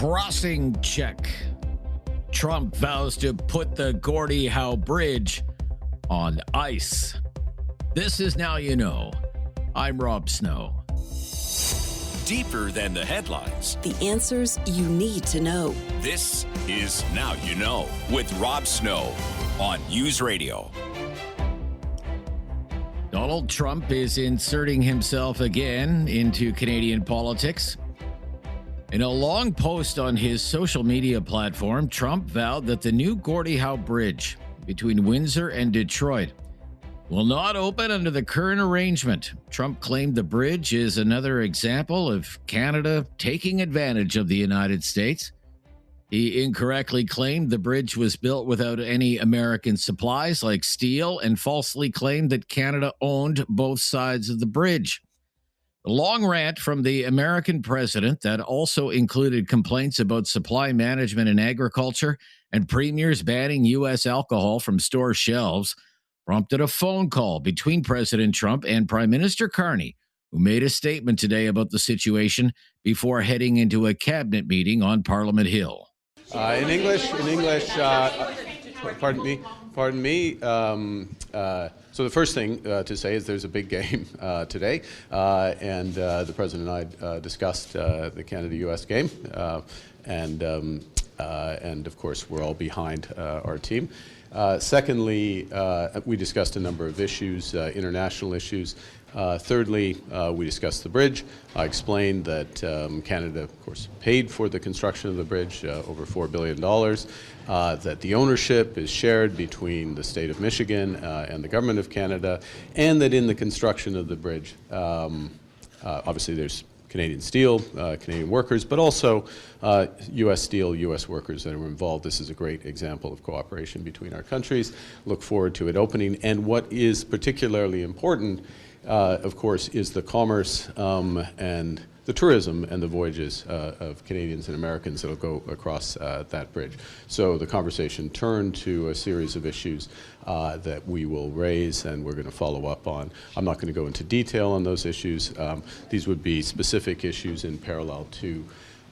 Crossing check. Trump vows to put the Gordie Howe Bridge on ice. This is Now You Know. I'm Rob Snow. Deeper than the headlines. The answers you need to know. This is Now You Know with Rob Snow on News Radio. Donald Trump is inserting himself again into Canadian politics. In a long post on his social media platform, Trump vowed that the new Gordie Howe Bridge between Windsor and Detroit will not open under the current arrangement. Trump claimed the bridge is another example of Canada taking advantage of the United States. He incorrectly claimed the bridge was built without any American supplies like steel and falsely claimed that Canada owned both sides of the bridge. The long rant from the American president that also included complaints about supply management in agriculture and premiers banning U.S. alcohol from store shelves prompted a phone call between President Trump and Prime Minister Carney, who made a statement today about the situation before heading into a cabinet meeting on Parliament Hill. In English, pardon me. So the first thing to say is there's a big game today, and the President and I discussed the Canada-U.S. game, and of course we're all behind our team. Secondly, we discussed a number of issues, international issues. Thirdly, we discussed the bridge. I explained that Canada, of course, paid for the construction of the bridge, over $4 billion, that the ownership is shared between the state of Michigan and the government of Canada, and that in the construction of the bridge, obviously there's Canadian steel, Canadian workers, but also U.S. steel, U.S. workers that are involved. This is a great example of cooperation between our countries. Look forward to it opening. And what is particularly important, of course, is the commerce and the tourism and the voyages of Canadians and Americans that will go across that bridge. So the conversation turned to a series of issues that we will raise and we're going to follow up on. I'm not going to go into detail on those issues. These would be specific issues in parallel to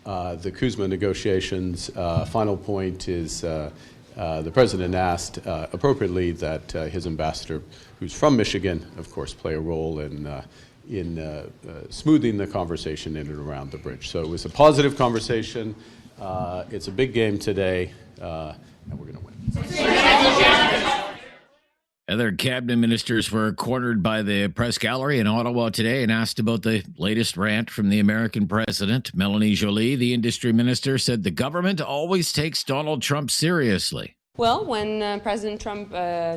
the CUSMA negotiations. Final point is the President asked appropriately that his ambassador, who's from Michigan, of course, play a role in smoothing the conversation in and around the bridge. So it was a positive conversation. It's a big game today, and we're going to win. Other cabinet ministers were cornered by the press gallery in Ottawa today and asked about the latest rant from the American president. Melanie, the industry minister, said the government always takes Donald Trump seriously. Well, when President Trump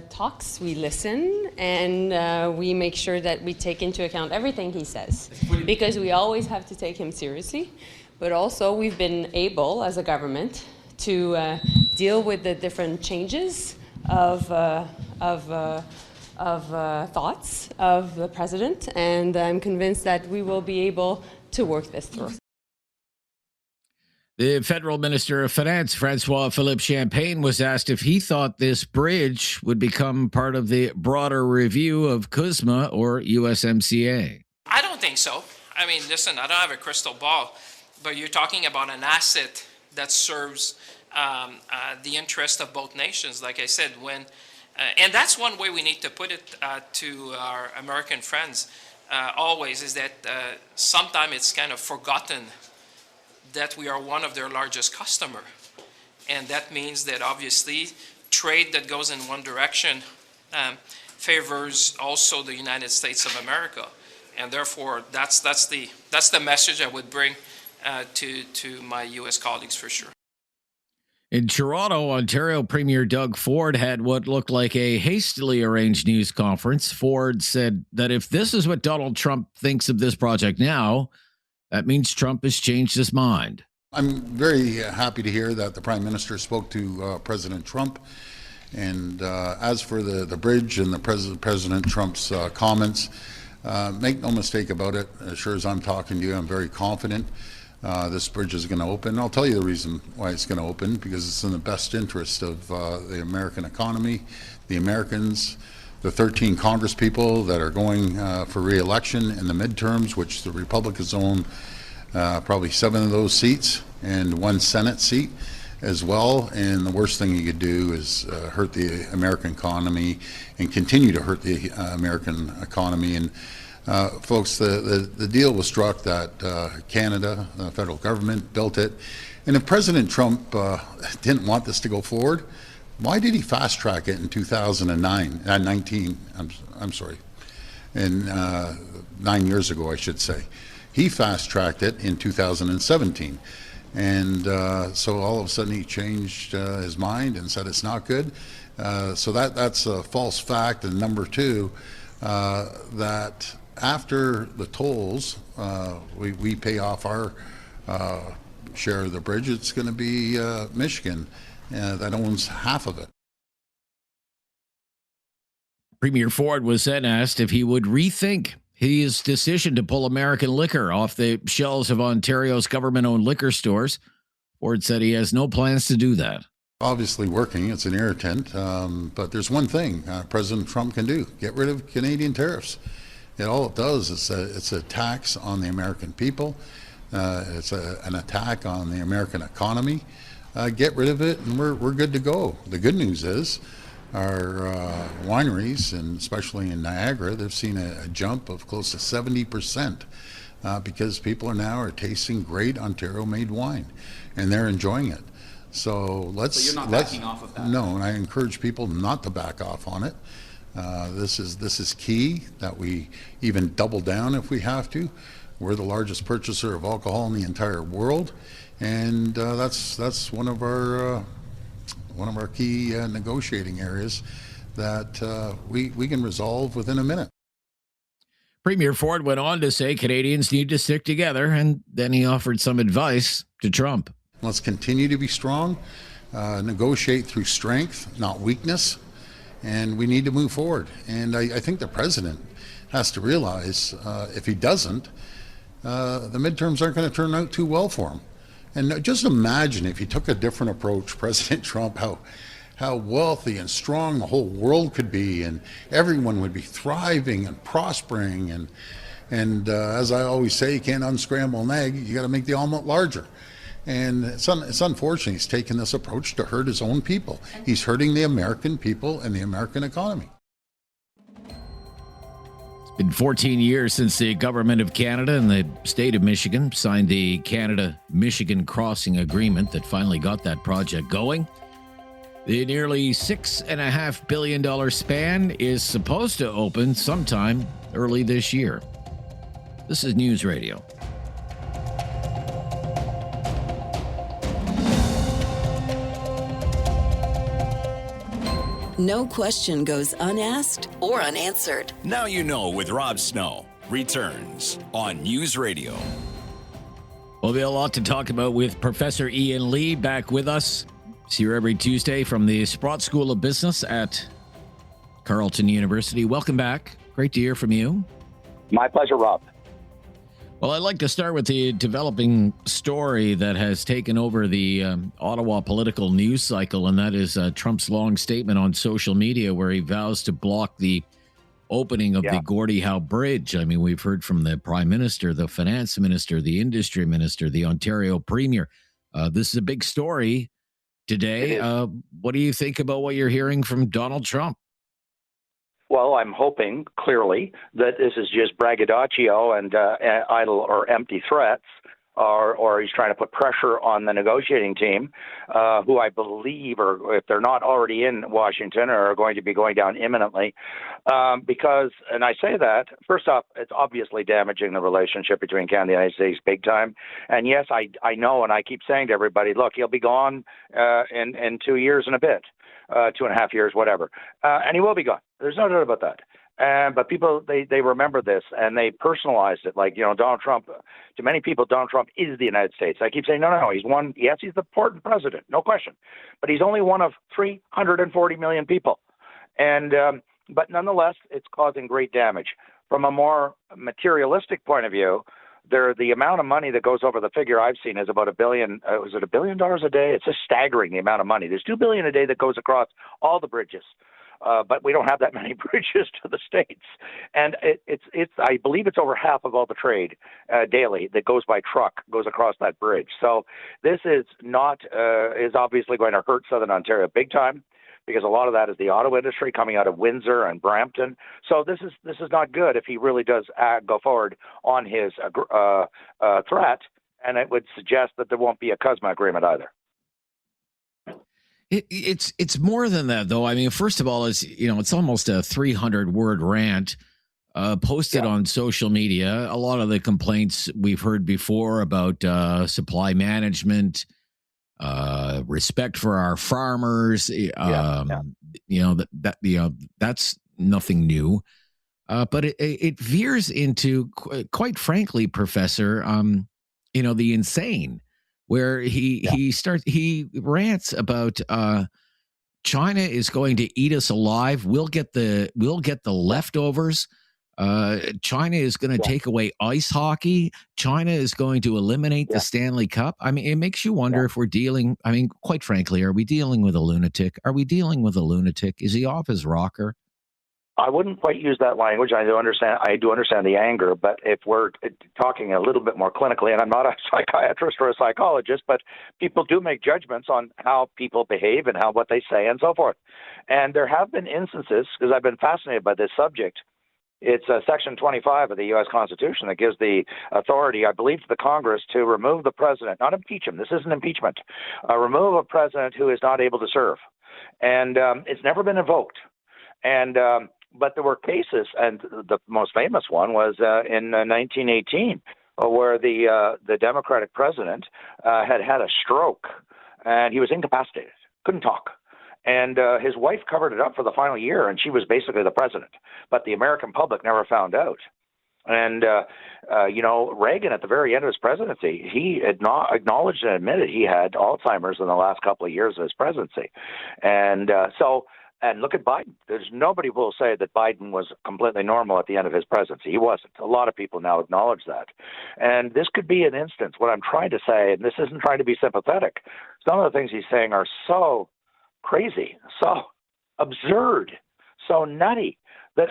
talks, we listen, and we make sure that we take into account everything he says, because we always have to take him seriously. But also, we've been able, as a government, to deal with the different changes of thoughts of the president, and I'm convinced that we will be able to work this through. The federal minister of finance, Francois-Philippe Champagne, was asked if he thought this bridge would become part of the broader review of CUSMA or USMCA. I don't think so. I mean, listen, I don't have a crystal ball, but you're talking about an asset that serves the interest of both nations. Like I said, and that's one way we need to put it to our American friends always, is that sometimes it's kind of forgotten that we are one of their largest customer. And that means that obviously trade that goes in one direction favors also the United States of America. And therefore, that's the message I would bring to my U.S. colleagues for sure. In Toronto, Ontario Premier Doug Ford had what looked like a hastily arranged news conference. Ford said that if this is what Donald Trump thinks of this project now, that means Trump has changed his mind. I'm very happy to hear that the Prime Minister spoke to President Trump. And as for the bridge and the President Trump's comments, make no mistake about it. As sure as I'm talking to you, I'm very confident this bridge is going to open. I'll tell you the reason why it's going to open, because it's in the best interest of the American economy, the Americans, the 13 Congress people that are going for re-election in the midterms, which the Republicans own probably 7 of those seats and 1 Senate seat as well. And the worst thing you could do is hurt the American economy and continue to hurt the American economy. And folks, the deal was struck that Canada, the federal government, built it. And if President Trump didn't want this to go forward, why did he fast track it in 2019? I'm sorry, and 9 years ago, I should say. He fast tracked it in 2017. And so all of a sudden he changed his mind and said it's not good. So that's a false fact. And number 2, that after the tolls, we pay off our share of the bridge. It's going to be Michigan that owns half of it. Premier Ford was then asked if he would rethink his decision to pull American liquor off the shelves of Ontario's government-owned liquor stores. Ford said he has no plans to do that. Obviously working, it's an irritant, but there's one thing President Trump can do: get rid of Canadian tariffs. All it does is it's a tax on the American people. It's an attack on the American economy. Get rid of it and we're good to go. The good news is our wineries, and especially in Niagara, they've seen a jump of close to 70% because people are tasting great Ontario-made wine, and they're enjoying it. So So you're not backing off of that? No, and I encourage people not to back off on it. This is key that we even double down if we have to. We're the largest purchaser of alcohol in the entire world, and that's one of our key negotiating areas that we can resolve within a minute. Premier Ford went on to say Canadians need to stick together, and then he offered some advice to Trump. Let's continue to be strong, negotiate through strength, not weakness, and we need to move forward. And I think the president has to realize if he doesn't, the midterms aren't going to turn out too well for him. And just imagine if he took a different approach, President Trump, how wealthy and strong the whole world could be, and everyone would be thriving and prospering. And as I always say, you can't unscramble an egg, you got to make the omelet larger. And it's unfortunate he's taken this approach to hurt his own people. He's hurting the American people and the American economy. It's been 14 years since the government of Canada and the state of Michigan signed the Canada-Michigan Crossing Agreement that finally got that project going. The nearly $6.5 billion span is supposed to open sometime early this year. This is News Radio. No question goes unasked or unanswered. Now You Know with Rob Snow returns on News Radio. Well, there'll be a lot to talk about with Professor Ian Lee back with us. He's here every Tuesday from the Sprott School of Business at Carleton University. Welcome back. Great to hear from you. My pleasure, Rob. Well, I'd like to start with the developing story that has taken over the Ottawa political news cycle, and that is Trump's long statement on social media where he vows to block the opening of the Gordie Howe Bridge. I mean, we've heard from the Prime Minister, the Finance Minister, the Industry Minister, the Ontario Premier. This is a big story today. What do you think about what you're hearing from Donald Trump? Well, I'm hoping, clearly, that this is just braggadocio and idle or empty threats, or he's trying to put pressure on the negotiating team, who I believe, or if they're not already in Washington, are going to be going down imminently. Because, and I say that, first off, it's obviously damaging the relationship between Canada and the United States big time. And yes, I know, and I keep saying to everybody, look, he'll be gone in 2 years and a bit. 2.5 years, whatever. And he will be gone. There's no doubt about that. But people, they remember this, and they personalized it. Like, Donald Trump, to many people, Donald Trump is the United States. I keep saying, no, he's one. Yes, he's the important president, no question. But he's only one of 340 million people. And but nonetheless, it's causing great damage. From a more materialistic point of view, the amount of money that goes over the figure I've seen is about $1 billion. Was it $1 billion a day? It's just staggering, the amount of money. There's $2 billion a day that goes across all the bridges. but we don't have that many bridges to the States. And it's I believe it's over half of all the trade daily that goes by truck goes across that bridge. So this is not is obviously going to hurt Southern Ontario big time, because a lot of that is the auto industry coming out of Windsor and Brampton. So this is not good if he really does go forward on his threat, and it would suggest that there won't be a CUSMA agreement either. It's more than that, though. I mean, first of all, it's almost a 300-word rant posted on social media. A lot of the complaints we've heard before about supply management, respect for our farmers. That's nothing new. But it veers into, quite frankly, Professor, the insane, where he rants about China is going to eat us alive. We'll get the leftovers. China is going to take away ice hockey. China is going to eliminate the Stanley Cup. I mean, it makes you wonder if we're dealing. I mean, quite frankly, are we dealing with a lunatic? Are we dealing with a lunatic? Is he off his rocker? I wouldn't quite use that language. I do understand the anger, but if we're talking a little bit more clinically, and I'm not a psychiatrist or a psychologist, but people do make judgments on how people behave and what they say and so forth. And there have been instances, because I've been fascinated by this subject. It's Section 25 of the U.S. Constitution that gives the authority, I believe, to the Congress to remove the president, not impeach him. This isn't impeachment. Remove a president who is not able to serve. And it's never been invoked. And but there were cases, and the most famous one was in 1918, where the Democratic president had a stroke, and he was incapacitated, couldn't talk. And his wife covered it up for the final year, and she was basically the president. But the American public never found out. And, Reagan, at the very end of his presidency, he acknowledged and admitted he had Alzheimer's in the last couple of years of his presidency. And and look at Biden. There's nobody who will say that Biden was completely normal at the end of his presidency. He wasn't. A lot of people now acknowledge that. And this could be an instance. What I'm trying to say, and this isn't trying to be sympathetic, some of the things he's saying are so crazy, so absurd, so nutty that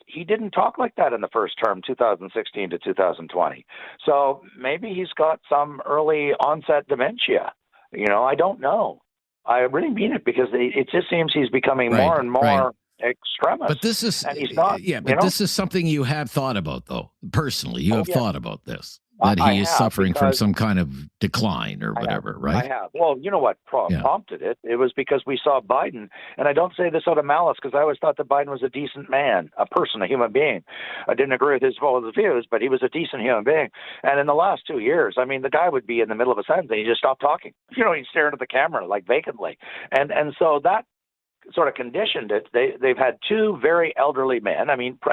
he didn't talk like that in the first term, 2016 to 2020. So maybe he's got some early onset dementia. I don't know. I really mean it, because it just seems he's becoming more and more extremist. But this is, and he's not. This is something you have thought about, though. Personally, you have thought about this. That he is suffering from some kind of decline or whatever, right? I have. Well, you know what prompted it? It was because we saw Biden, and I don't say this out of malice, because I always thought that Biden was a decent man, a person, a human being. I didn't agree with his views, but he was a decent human being. And in the last 2 years, I mean, the guy would be in the middle of a sentence and he just stopped talking. He'd stare into the camera like vacantly. And so that sort of conditioned it. They've had two very elderly men,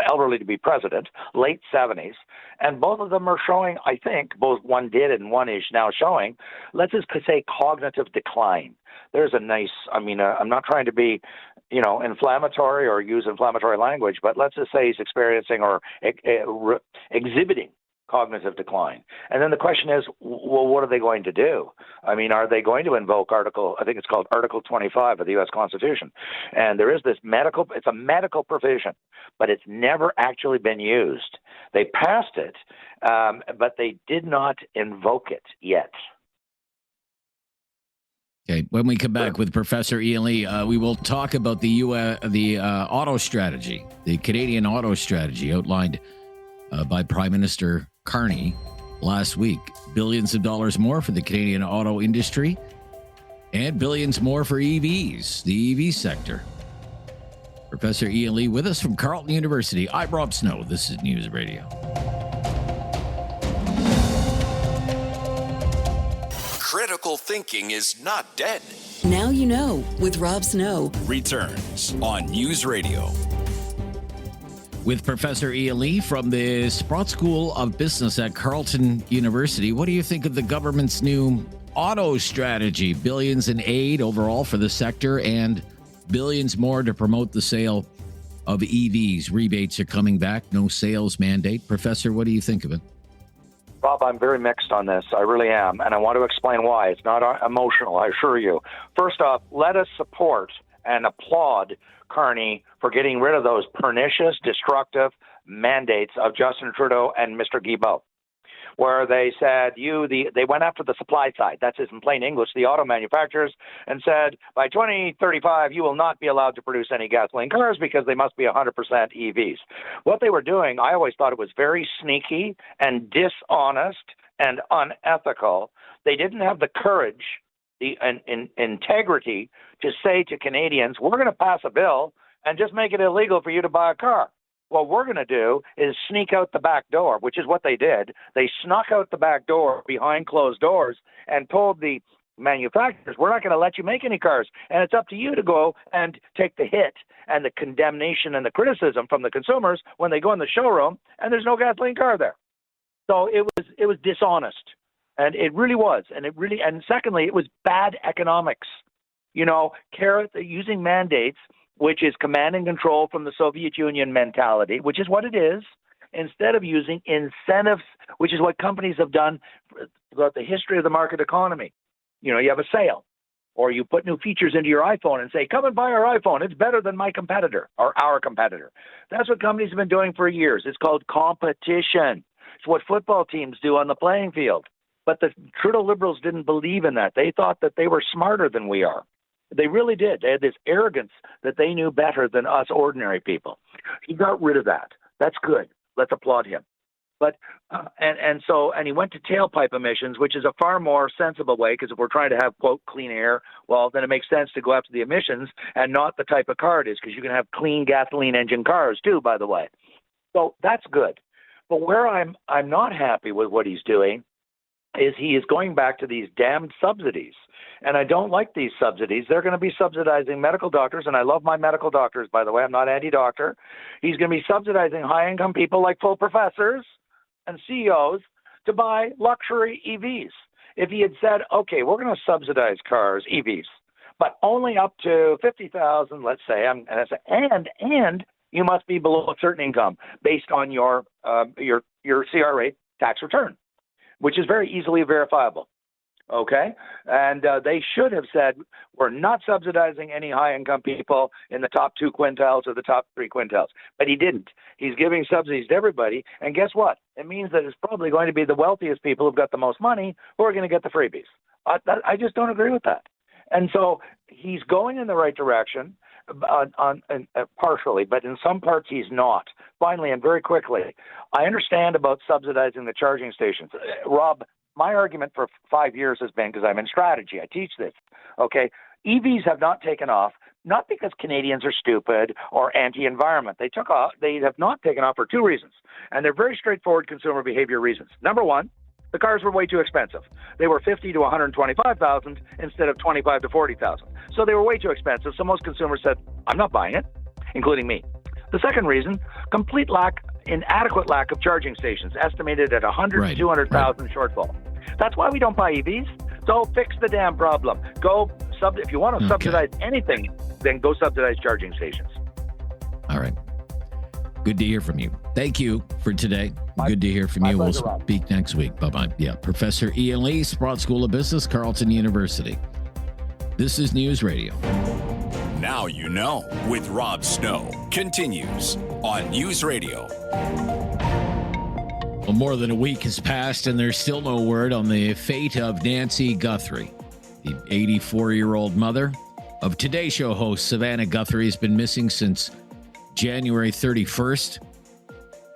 elderly to be president, late 70s, and both of them are showing, I think, both one did and one is now showing, let's just say, cognitive decline. There's a nice, I'm not trying to be, inflammatory or use inflammatory language, but let's just say he's experiencing or exhibiting cognitive decline. And then the question is, well, what are they going to do? Are they going to invoke Article 25 of the U.S. Constitution? And there is this it's a medical provision, but it's never actually been used. They passed it, but they did not invoke it yet. Okay, when we come back with Professor Ian Lee, we will talk about the auto strategy, the Canadian auto strategy outlined by Prime Minister Carney last week. Billions of dollars more for the Canadian auto industry and billions more for EVs, the EV sector. Professor Ian Lee with us from Carleton University. I'm Rob Snow. This is News Radio. Critical thinking is not dead. Now you know with Rob Snow. Returns on News Radio. With Professor Ian Lee from the Sprott School of Business at Carleton University. What do you think of the government's new auto strategy? Billions in aid overall for the sector and billions more to promote the sale of EVs. Rebates are coming back. No sales mandate. Professor, what do you think of it? Rob, I'm very mixed on this. I really am. And I want to explain why. It's not emotional, I assure you. First off, let us support and applaud Carney for getting rid of those pernicious, destructive mandates of Justin Trudeau and Mr. Guilbeault, where they said they went after the supply side. That's in plain English, the auto manufacturers, and said by 2035 you will not be allowed to produce any gasoline cars because they must be 100% EVs. What they were doing, I always thought it was very sneaky and dishonest and unethical. They didn't have the courage, the integrity to say to Canadians, we're going to pass a bill and just make it illegal for you to buy a car. What we're going to do is sneak out the back door, which is what they did. They snuck out the back door behind closed doors and told the manufacturers, we're not going to let you make any cars, and it's up to you to go and take the hit and the condemnation and the criticism from the consumers when they go in the showroom and there's no gasoline car there. So it was dishonest, and it really was, and secondly, it was bad economics. Using mandates, which is command and control from the Soviet Union mentality, which is what it is, instead of using incentives, which is what companies have done throughout the history of the market economy. You have a sale, or you put new features into your iPhone and say, come and buy our iPhone. It's better than my competitor or our competitor. That's what companies have been doing for years. It's called competition. It's what football teams do on the playing field. But the Trudeau Liberals didn't believe in that. They thought that they were smarter than we are. They really did. They had this arrogance that they knew better than us ordinary people. He got rid of that. That's good. Let's applaud him. But and he went to tailpipe emissions, which is a far more sensible way, because if we're trying to have, quote, clean air, well, then it makes sense to go after the emissions and not the type of car it is, because you can have clean gasoline engine cars too, by the way. So that's good. But where I'm not happy with what he's doing is he is going back to these damned subsidies. And I don't like these subsidies. They're going to be subsidizing medical doctors, and I love my medical doctors, by the way. I'm not anti-doctor. He's going to be subsidizing high-income people like full professors and CEOs to buy luxury EVs. If he had said, okay, we're going to subsidize cars, EVs, but only up to $50,000, let's say, and you must be below a certain income based on your CRA tax return, which is very easily verifiable. Okay? And they should have said, we're not subsidizing any high-income people in the top 2 quintiles or the top 3 quintiles. But he didn't. He's giving subsidies to everybody. And guess what? It means that it's probably going to be the wealthiest people who've got the most money who are going to get the freebies. I just don't agree with that. And so he's going in the right direction, partially, but in some parts he's not. Finally, and very quickly, I understand about subsidizing the charging stations. Rob, my argument for 5 years has been, because I'm in strategy, I teach this, okay, EVs have not taken off, not because Canadians are stupid or anti-environment. They have not taken off for 2 reasons, and they're very straightforward consumer behavior reasons. Number one, the cars were way too expensive. They were $50,000 to $125,000 instead of $25,000 to $40,000. So they were way too expensive, so most consumers said, I'm not buying it, including me. The second reason, inadequate lack of charging stations, estimated at 100,000 to 200,000 shortfall. That's why we don't buy EVs. So fix the damn problem. If you want to subsidize anything, then go subsidize charging stations. All right. Good to hear from you. Thank you for today. Good to hear from you. We'll speak next week. Bye-bye. Yeah, Professor Ian Lee, Sprott School of Business, Carleton University. This is News Radio. Now you know with Rob Snow continues on News Radio. Well, more than a week has passed, and there's still no word on the fate of Nancy Guthrie. The 84-year-old mother of Today Show host Savannah Guthrie has been missing since January 31st.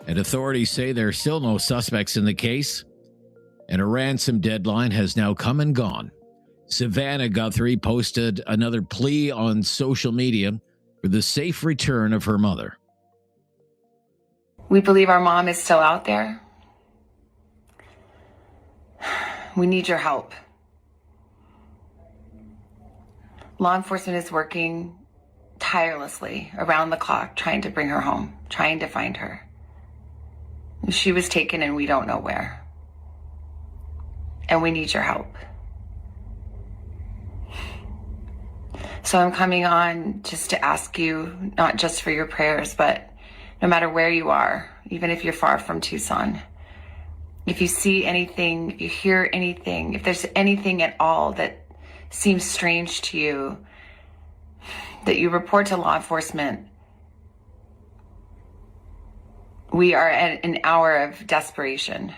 And authorities say there are still no suspects in the case, and a ransom deadline has now come and gone. Savannah Guthrie posted another plea on social media for the safe return of her mother. We believe our mom is still out there. We need your help. Law enforcement is working tirelessly around the clock trying to bring her home, trying to find her. She was taken and we don't know where. And we need your help. So I'm coming on just to ask you, not just for your prayers, but no matter where you are, even if you're far from Tucson, if you see anything, if you hear anything, if there's anything at all that seems strange to you, that you report to law enforcement. We are at an hour of desperation,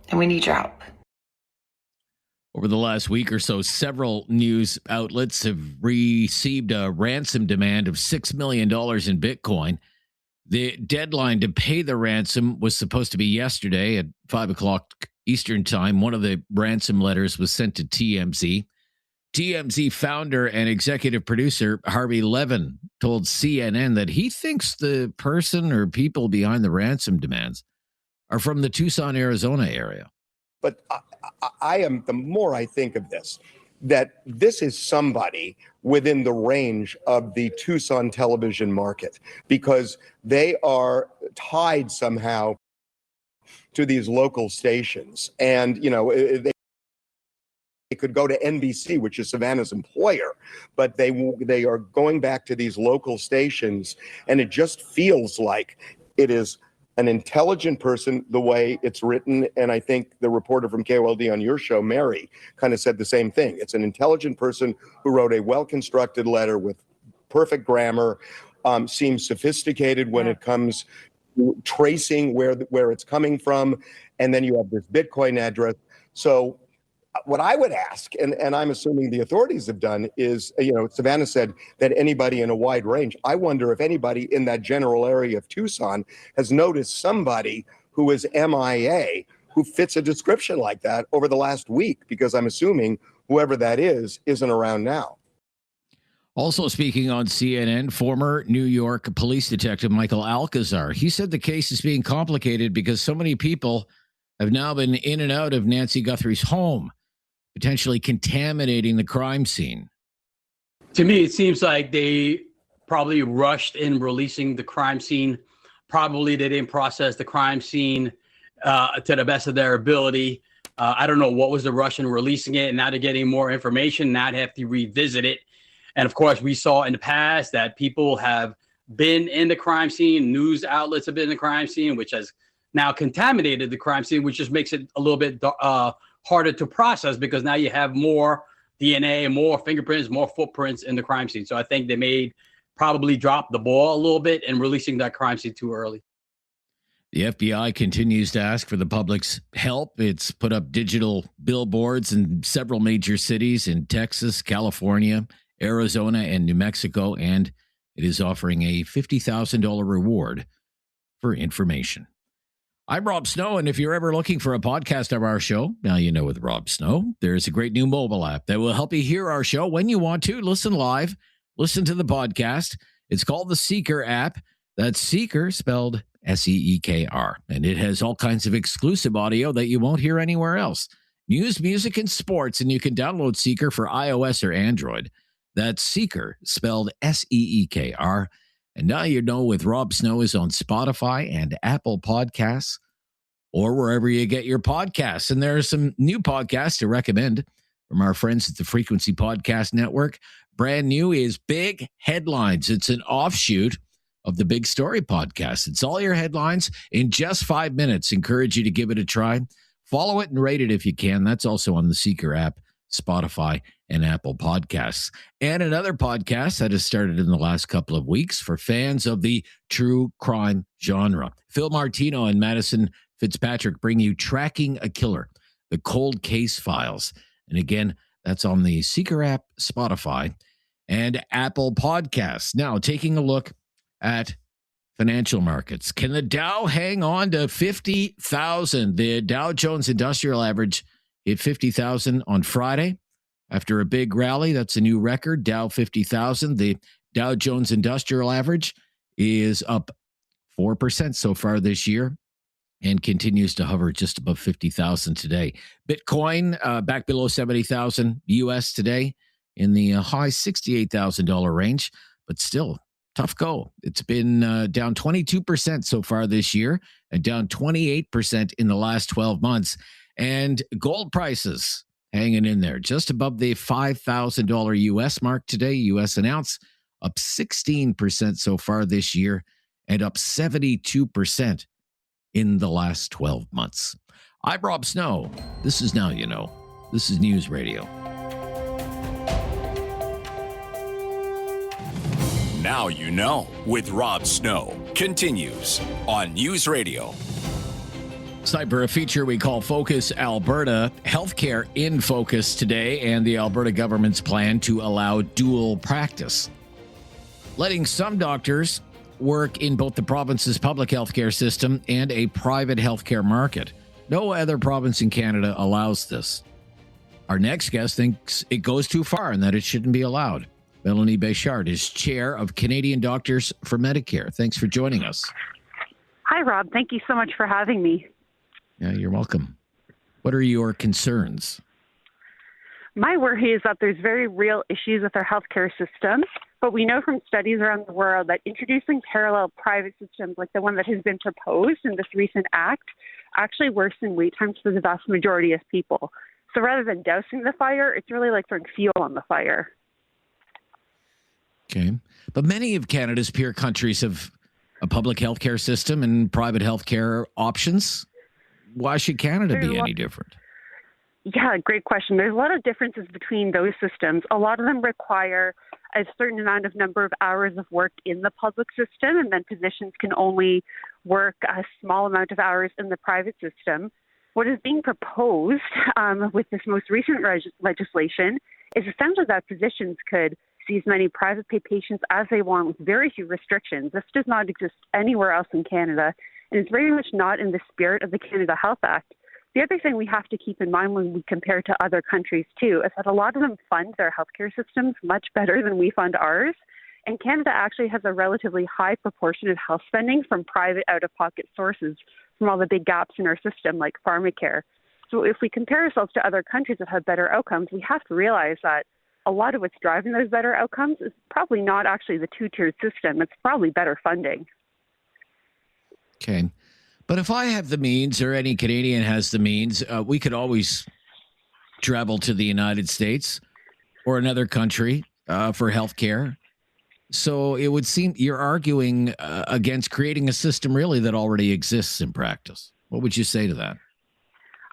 and we need your help. Over the last week or so, several news outlets have received a ransom demand of $6 million in Bitcoin. The deadline to pay the ransom was supposed to be yesterday at 5 o'clock Eastern time. One of the ransom letters was sent to TMZ. TMZ founder and executive producer Harvey Levin told CNN that he thinks the person or people behind the ransom demands are from the Tucson, Arizona area. But I am, the more I think of this, that this is somebody within the range of the Tucson television market, because they are tied somehow to these local stations. And, you know, they could go to NBC, which is Savannah's employer, but they are going back to these local stations, and it just feels like it is an intelligent person, the way it's written. And I think the reporter from KOLD on your show, Mary, kind of said the same thing. It's an intelligent person who wrote a well-constructed letter with perfect grammar, seems sophisticated when it comes to tracing where it's coming from. And then you have this Bitcoin address. So what I would ask, and I'm assuming the authorities have done, is, you know, Savannah said that anybody in a wide range. I wonder if anybody in that general area of Tucson has noticed somebody who is MIA who fits a description like that over the last week, because I'm assuming whoever that is isn't around now. Also speaking on CNN, former New York police detective Michael Alcazar. He said the case is being complicated because so many people have now been in and out of Nancy Guthrie's home, potentially contaminating the crime scene. To me, it seems like they probably rushed in releasing the crime scene. Probably they didn't process the crime scene to the best of their ability. I don't know what was the rush in releasing it, and now they're getting more information. Now they have to revisit it. And of course, we saw in the past that people have been in the crime scene. News outlets have been in the crime scene, which has now contaminated the crime scene, which just makes it a little bit harder to process, because now you have more DNA, more fingerprints, more footprints in the crime scene. So I think they probably dropped the ball a little bit in releasing that crime scene too early. The FBI continues to ask for the public's help. It's put up digital billboards in several major cities in Texas, California, Arizona, and New Mexico, and it is offering a $50,000 reward for information. I'm Rob Snow, and if you're ever looking for a podcast of our show, now you know with Rob Snow, there's a great new mobile app that will help you hear our show when you want to. Listen live, listen to the podcast. It's called the Seeker app. That's Seeker spelled Seekr, and it has all kinds of exclusive audio that you won't hear anywhere else. News, music, and sports, and you can download Seeker for iOS or Android. That's Seeker spelled Seekr. And now you know with Rob Snow is on Spotify and Apple Podcasts or wherever you get your podcasts. And there are some new podcasts to recommend from our friends at the Frequency Podcast Network. Brand new is Big Headlines. It's an offshoot of the Big Story podcast. It's all your headlines in just 5 minutes. Encourage you to give it a try. Follow it and rate it if you can. That's also on the Seeker app, Spotify, and Apple Podcasts. And another podcast that has started in the last couple of weeks for fans of the true crime genre. Phil Martino and Madison Fitzpatrick bring you Tracking a Killer, the Cold Case Files. And again, that's on the Seeker app, Spotify, and Apple Podcasts. Now, taking a look at financial markets. Can the Dow hang on to 50,000? The Dow Jones Industrial Average hit 50,000 on Friday. After a big rally, that's a new record, Dow 50,000. The Dow Jones Industrial Average is up 4% so far this year and continues to hover just above 50,000 today. Bitcoin back below 70,000 US today in the high $68,000 range, but still tough go. It's been down 22% so far this year and down 28% in the last 12 months. And gold prices hanging in there just above the $5,000 US mark today. US an ounce up 16% so far this year and up 72% in the last 12 months. I'm Rob Snow. This is Now You Know. This is News Radio. Now you know with Rob Snow continues on News Radio. It's time for a feature we call Focus Alberta. Healthcare in focus today, and the Alberta government's plan to allow dual practice, letting some doctors work in both the province's public healthcare system and a private healthcare market. No other province in Canada allows this. Our next guest thinks it goes too far and that it shouldn't be allowed. Melanie Bechard is chair of Canadian Doctors for Medicare. Thanks for joining us. Hi, Rob. Thank you so much for having me. Yeah, you're welcome. What are your concerns? My worry is that there's very real issues with our healthcare system, but we know from studies around the world that introducing parallel private systems like the one that has been proposed in this recent act actually worsen wait times for the vast majority of people. So rather than dousing the fire, it's really like throwing fuel on the fire. Okay. But many of Canada's peer countries have a public healthcare system and private healthcare options. Why should Canada be any different? Yeah, great question. There's a lot of differences between those systems. A lot of them require a certain number of hours of work in the public system, and then physicians can only work a small amount of hours in the private system. What is being proposed with this most recent legislation is essentially that physicians could see as many private pay patients as they want with very few restrictions. This does not exist anywhere else in Canada, and it's very much not in the spirit of the Canada Health Act. The other thing we have to keep in mind when we compare to other countries, too, is that a lot of them fund their healthcare systems much better than we fund ours. And Canada actually has a relatively high proportion of health spending from private out-of-pocket sources from all the big gaps in our system, like pharmacare. So if we compare ourselves to other countries that have better outcomes, we have to realize that a lot of what's driving those better outcomes is probably not actually the two-tiered system. It's probably better funding. Okay. But if I have the means, or any Canadian has the means, we could always travel to the United States or another country for healthcare. So it would seem you're arguing against creating a system really that already exists in practice. What would you say to that?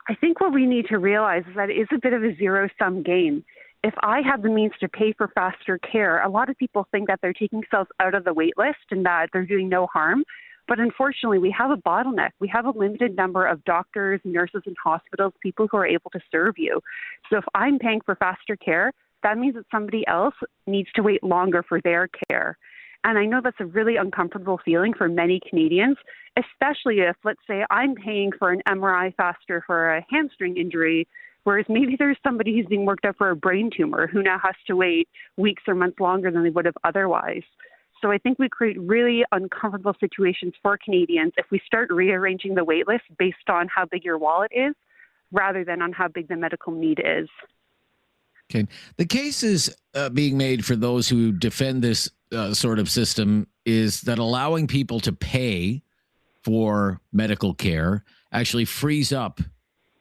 I think what we need to realize is that it is a bit of a zero-sum game. If I have the means to pay for faster care, a lot of people think that they're taking themselves out of the wait list and that they're doing no harm. But unfortunately, we have a bottleneck. We have a limited number of doctors, nurses, and hospitals, people who are able to serve you. So if I'm paying for faster care, that means that somebody else needs to wait longer for their care. And I know that's a really uncomfortable feeling for many Canadians, especially if, let's say, I'm paying for an MRI faster for a hamstring injury, whereas maybe there's somebody who's being worked up for a brain tumor who now has to wait weeks or months longer than they would have otherwise. So I think we create really uncomfortable situations for Canadians if we start rearranging the wait list based on how big your wallet is rather than on how big the medical need is. Okay. The cases being made for those who defend this sort of system is that allowing people to pay for medical care actually frees up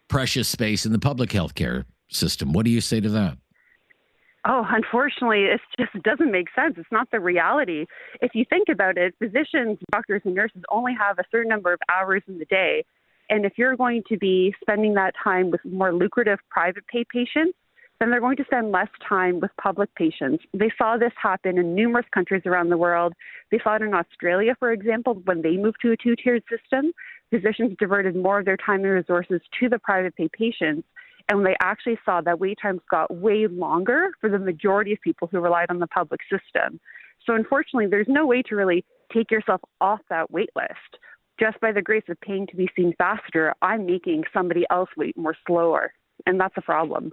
precious space in the public healthcare system. What do you say to that? Oh, unfortunately, it just doesn't make sense. It's not the reality. If you think about it, physicians, doctors, and nurses only have a certain number of hours in the day. And if you're going to be spending that time with more lucrative private pay patients, then they're going to spend less time with public patients. They saw this happen in numerous countries around the world. They saw it in Australia, for example, when they moved to a two-tiered system. Physicians diverted more of their time and resources to the private pay patients. And when they actually saw that wait times got way longer for the majority of people who relied on the public system. So unfortunately, there's no way to really take yourself off that wait list. Just by the grace of paying to be seen faster, I'm making somebody else wait more slower. And that's a problem.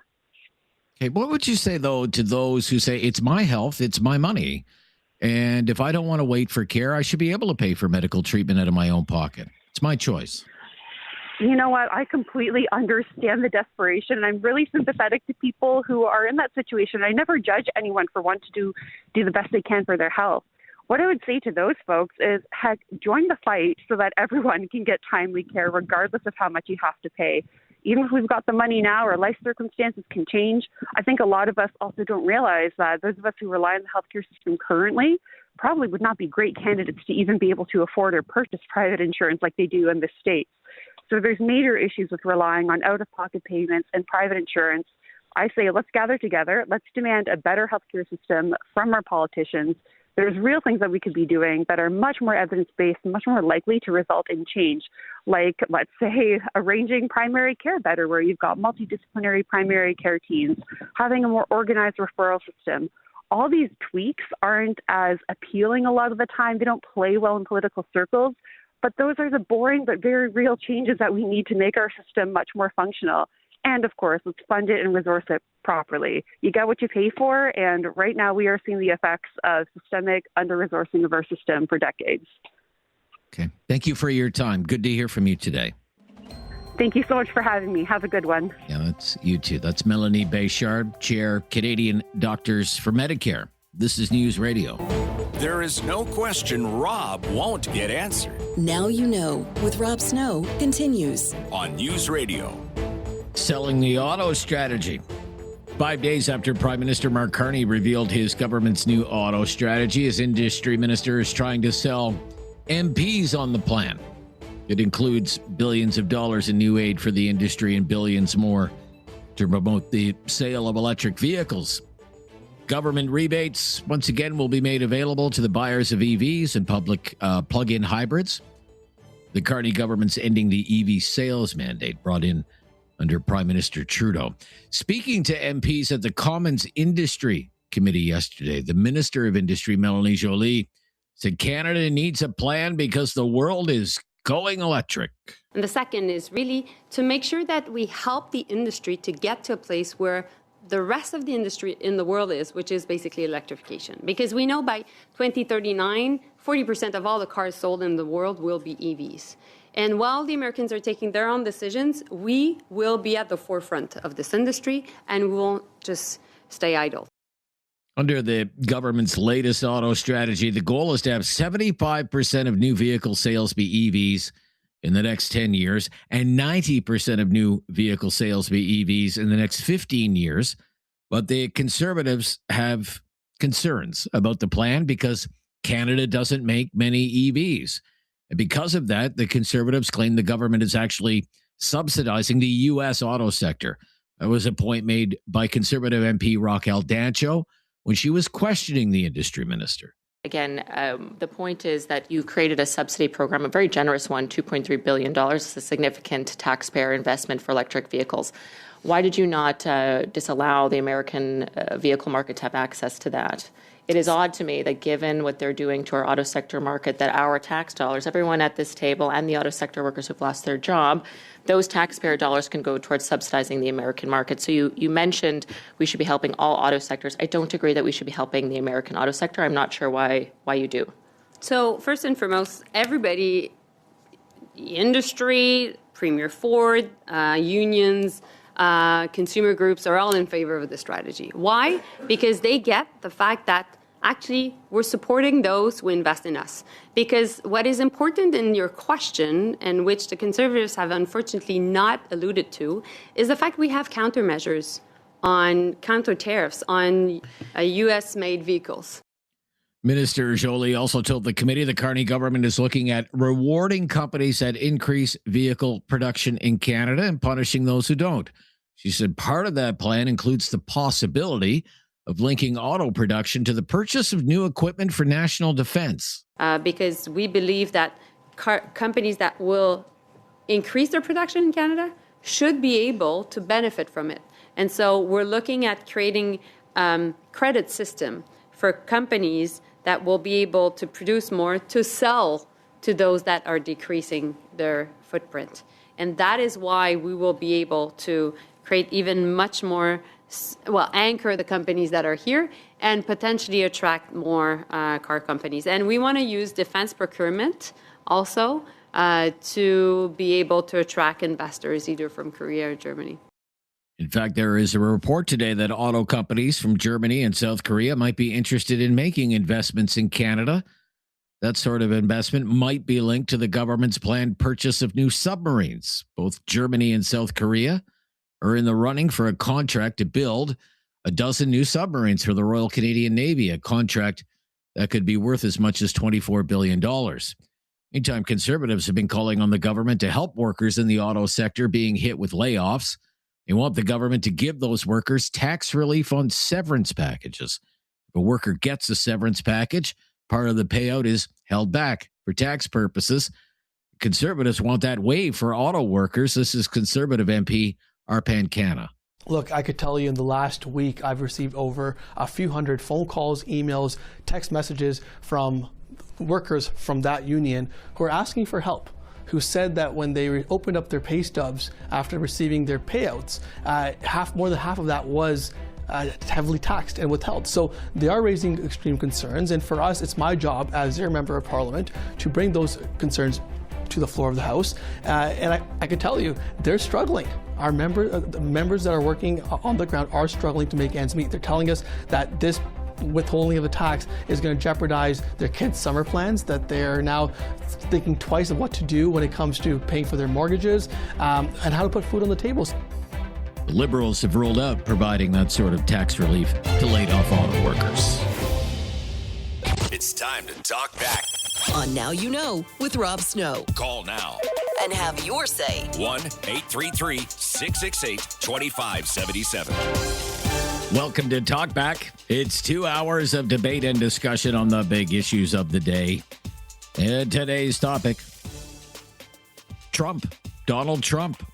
Okay, what would you say, though, to those who say, it's my health, it's my money, and if I don't want to wait for care, I should be able to pay for medical treatment out of my own pocket? It's my choice. You know what? I completely understand the desperation, and I'm really sympathetic to people who are in that situation. I never judge anyone for wanting to do the best they can for their health. What I would say to those folks is, heck, join the fight so that everyone can get timely care regardless of how much you have to pay. Even if we've got the money now, our life circumstances can change. I think a lot of us also don't realize that those of us who rely on the healthcare system currently probably would not be great candidates to even be able to afford or purchase private insurance like they do in the States. So there's major issues with relying on out-of-pocket payments and private insurance. I say let's gather together. Let's demand a better healthcare system from our politicians there's real things that we could be doing that are much more evidence-based and much more likely to result in change, like, let's say, arranging primary care better, where you've got multidisciplinary primary care teams, having a more organized referral system. All these tweaks aren't as appealing a lot of the time. They don't play well in political circles, but those are the boring but very real changes that we need to make our system much more functional. And of course, let's fund it and resource it properly. You get what you pay for, and right now we are seeing the effects of systemic under-resourcing of our system for decades. Okay. Thank you for your time. Good to hear from you today. Thank you so much for having me. Have a good one. Yeah, that's you too. That's Melanie Bechard, Chair, Canadian Doctors for Medicare. This is News Radio. There is no question Rob won't get answered. Now you know with Rob Snow continues on News Radio. Selling the auto strategy. 5 days after Prime Minister Mark Carney revealed his government's new auto strategy, his industry minister is trying to sell MPs on the plan. It includes billions of dollars in new aid for the industry and billions more to promote the sale of electric vehicles. Government rebates, once again, will be made available to the buyers of EVs and public plug-in hybrids. The Carney government's ending the EV sales mandate brought in under Prime Minister Trudeau. Speaking to MPs at the Commons Industry Committee yesterday, the Minister of Industry, Melanie said Canada needs a plan because the world is going electric. And the second is really to make sure that we help the industry to get to a place where the rest of the industry in the world is, which is basically electrification. Because we know by 2039, 40% of all the cars sold in the world will be EVs. And while the Americans are taking their own decisions, we will be at the forefront of this industry and we won't just stay idle. Under the government's latest auto strategy, the goal is to have 75% of new vehicle sales be EVs in the next 10 years and 90% of new vehicle sales be EVs in the next 15 years. But the Conservatives have concerns about the plan because Canada doesn't make many EVs. And because of that, the Conservatives claim the government is actually subsidizing the U.S. auto sector. That was a point made by Conservative MP Raquel Dancho when she was questioning the industry minister. Again, the point is that you've created a subsidy program, a very generous one, $2.3 billion. It's a significant taxpayer investment for electric vehicles. Why did you not disallow the American vehicle market to have access to that? It is odd to me that given what they're doing to our auto sector market, that our tax dollars, everyone at this table and the auto sector workers who've lost their job, those taxpayer dollars can go towards subsidizing the American market. So you mentioned we should be helping all auto sectors. I don't agree that we should be helping the American auto sector. I'm not sure why you do. So first and foremost, everybody, the industry, Premier Ford, unions, consumer groups are all in favor of the strategy. Why? Because they get the fact that actually we're supporting those who invest in us. Because what is important in your question, and which the Conservatives have unfortunately not alluded to, is the fact we have countermeasures on counter tariffs on U.S.-made vehicles. Minister Joly also told the committee the Carney government is looking at rewarding companies that increase vehicle production in Canada and punishing those who don't. She said part of that plan includes the possibility of linking auto production to the purchase of new equipment for national defense. Because we believe that companies that will increase their production in Canada should be able to benefit from it. And so we're looking at creating credit system for companies that will be able to produce more to sell to those that are decreasing their footprint. And that is why we will be able to create even much more, anchor the companies that are here and potentially attract more car companies. And we want to use defense procurement also to be able to attract investors either from Korea or Germany. In fact, there is a report today that auto companies from Germany and South Korea might be interested in making investments in Canada. That sort of investment might be linked to the government's planned purchase of new submarines. Both Germany and South Korea are in the running for a contract to build a dozen new submarines for the Royal Canadian Navy, a contract that could be worth as much as $24 billion. Meantime, Conservatives have been calling on the government to help workers in the auto sector being hit with layoffs. They want the government to give those workers tax relief on severance packages. If a worker gets a severance package, Part of the payout is held back for tax purposes. Conservatives want that waived for auto workers. This is Conservative MP Arpan Khanna. Look, I could tell you in the last week, I've received over a few hundred phone calls, emails, text messages from workers from that union who are asking for help, who said that when they opened up their pay stubs after receiving their payouts, more than half of that was heavily taxed and withheld. So they are raising extreme concerns, and for us, it's my job as their member of parliament to bring those concerns to the floor of the House. And I can tell you, they're struggling. Our the members that are working on the ground are struggling to make ends meet. They're telling us that this withholding of the tax is going to jeopardize their kids' summer plans, that they're now thinking twice of what to do when it comes to paying for their mortgages and how to put food on the tables. The Liberals have ruled out providing that sort of tax relief to laid-off auto workers. It's time to talk back. On Now You Know with Rob Snow. Call now. And have your say. 1-833-668-2577. Welcome to Talkback. It's 2 hours of debate and discussion on the big issues of the day. And today's topic, Trump, Donald Trump.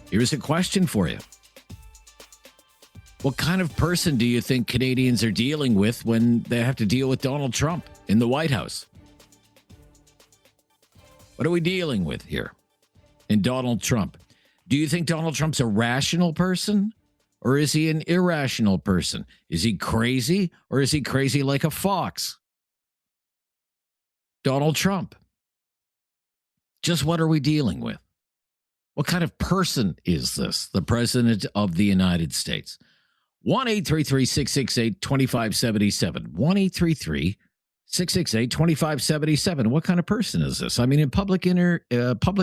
Here's a question for you. What kind of person do you think Canadians are dealing with when they have to deal with Donald Trump in the White House? What are we dealing with here in Donald Trump? Do you think Donald Trump's a rational person, or is he an irrational person? Is he crazy, or is he crazy like a fox? Donald Trump. Just what are we dealing with? What kind of person is this, the President of the United States? 1-833-668-2577. 1-833-668-2577. What kind of person is this? I mean, in public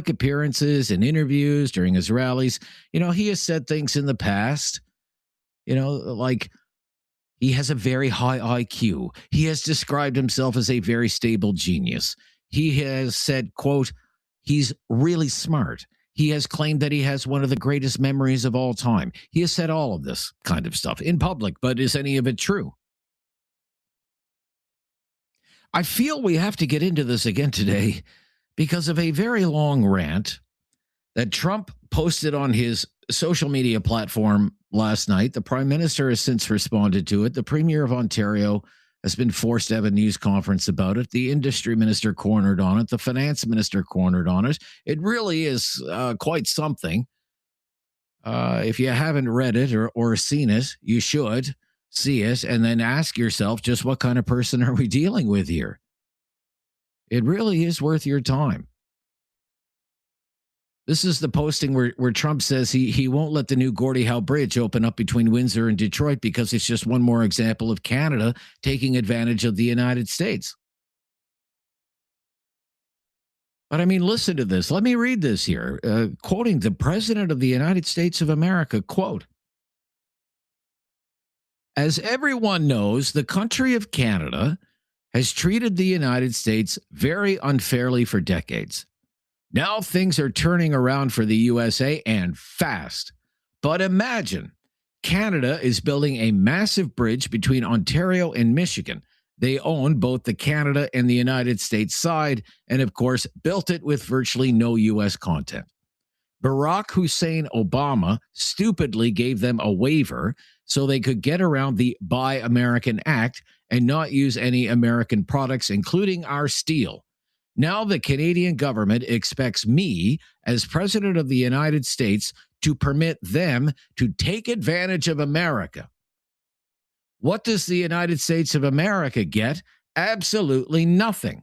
appearances and interviews during his rallies, he has said things in the past, like he has a very high IQ. He has described himself as a very stable genius. He has said, quote, he's really smart. He has claimed that he has one of the greatest memories of all time. He has said all of this kind of stuff in public, but is any of it true? I feel we have to get into this again today because of a very long rant that Trump posted on his social media platform last night. The Prime Minister has since responded to it. The Premier of Ontario has been forced to have a news conference about it. The Industry Minister cornered on it. The Finance Minister cornered on it. It really is quite something. If you haven't read it or seen it, you should see it and then ask yourself, just what kind of person are we dealing with here? It really is worth your time. This is the posting where Trump says he won't let the new Gordie Howe Bridge open up between Windsor and Detroit because it's just one more example of Canada taking advantage of the United States. But I mean, listen to this. Let me read this here. Quoting the President of the United States of America, quote, "As everyone knows, the country of Canada has treated the United States very unfairly for decades. Now things are turning around for the USA and fast. But imagine, Canada is building a massive bridge between Ontario and Michigan. They own both the Canada and the United States side, and of course, built it with virtually no U.S. content. Barack Hussein Obama stupidly gave them a waiver so they could get around the Buy American Act and not use any American products, including our steel. Now the Canadian government expects me, as President of the United States, to permit them to take advantage of America. What does the United States of America get? Absolutely nothing.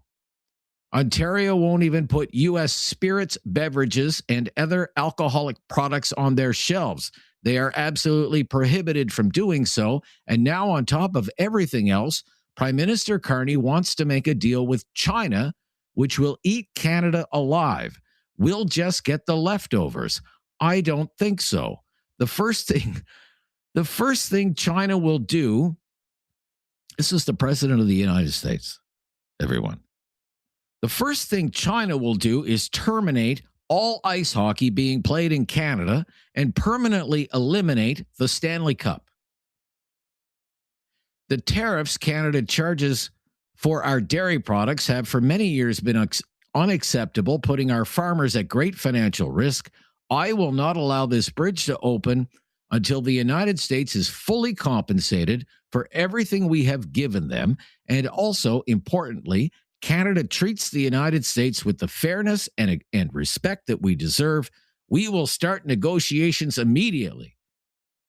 Ontario won't even put U.S. spirits, beverages, and other alcoholic products on their shelves. They are absolutely prohibited from doing so. And now, on top of everything else, Prime Minister Carney wants to make a deal with China, which will eat Canada alive. We'll just get the leftovers. I don't think so. The first thing China will do, this is the President of the United States, everyone. The first thing China will do is terminate all ice hockey being played in Canada and permanently eliminate the Stanley Cup. The tariffs Canada charges for our dairy products have for many years been unacceptable, putting our farmers at great financial risk. I will not allow this bridge to open until the United States is fully compensated for everything we have given them. And also, importantly, Canada treats the United States with the fairness and respect that we deserve. We will start negotiations immediately.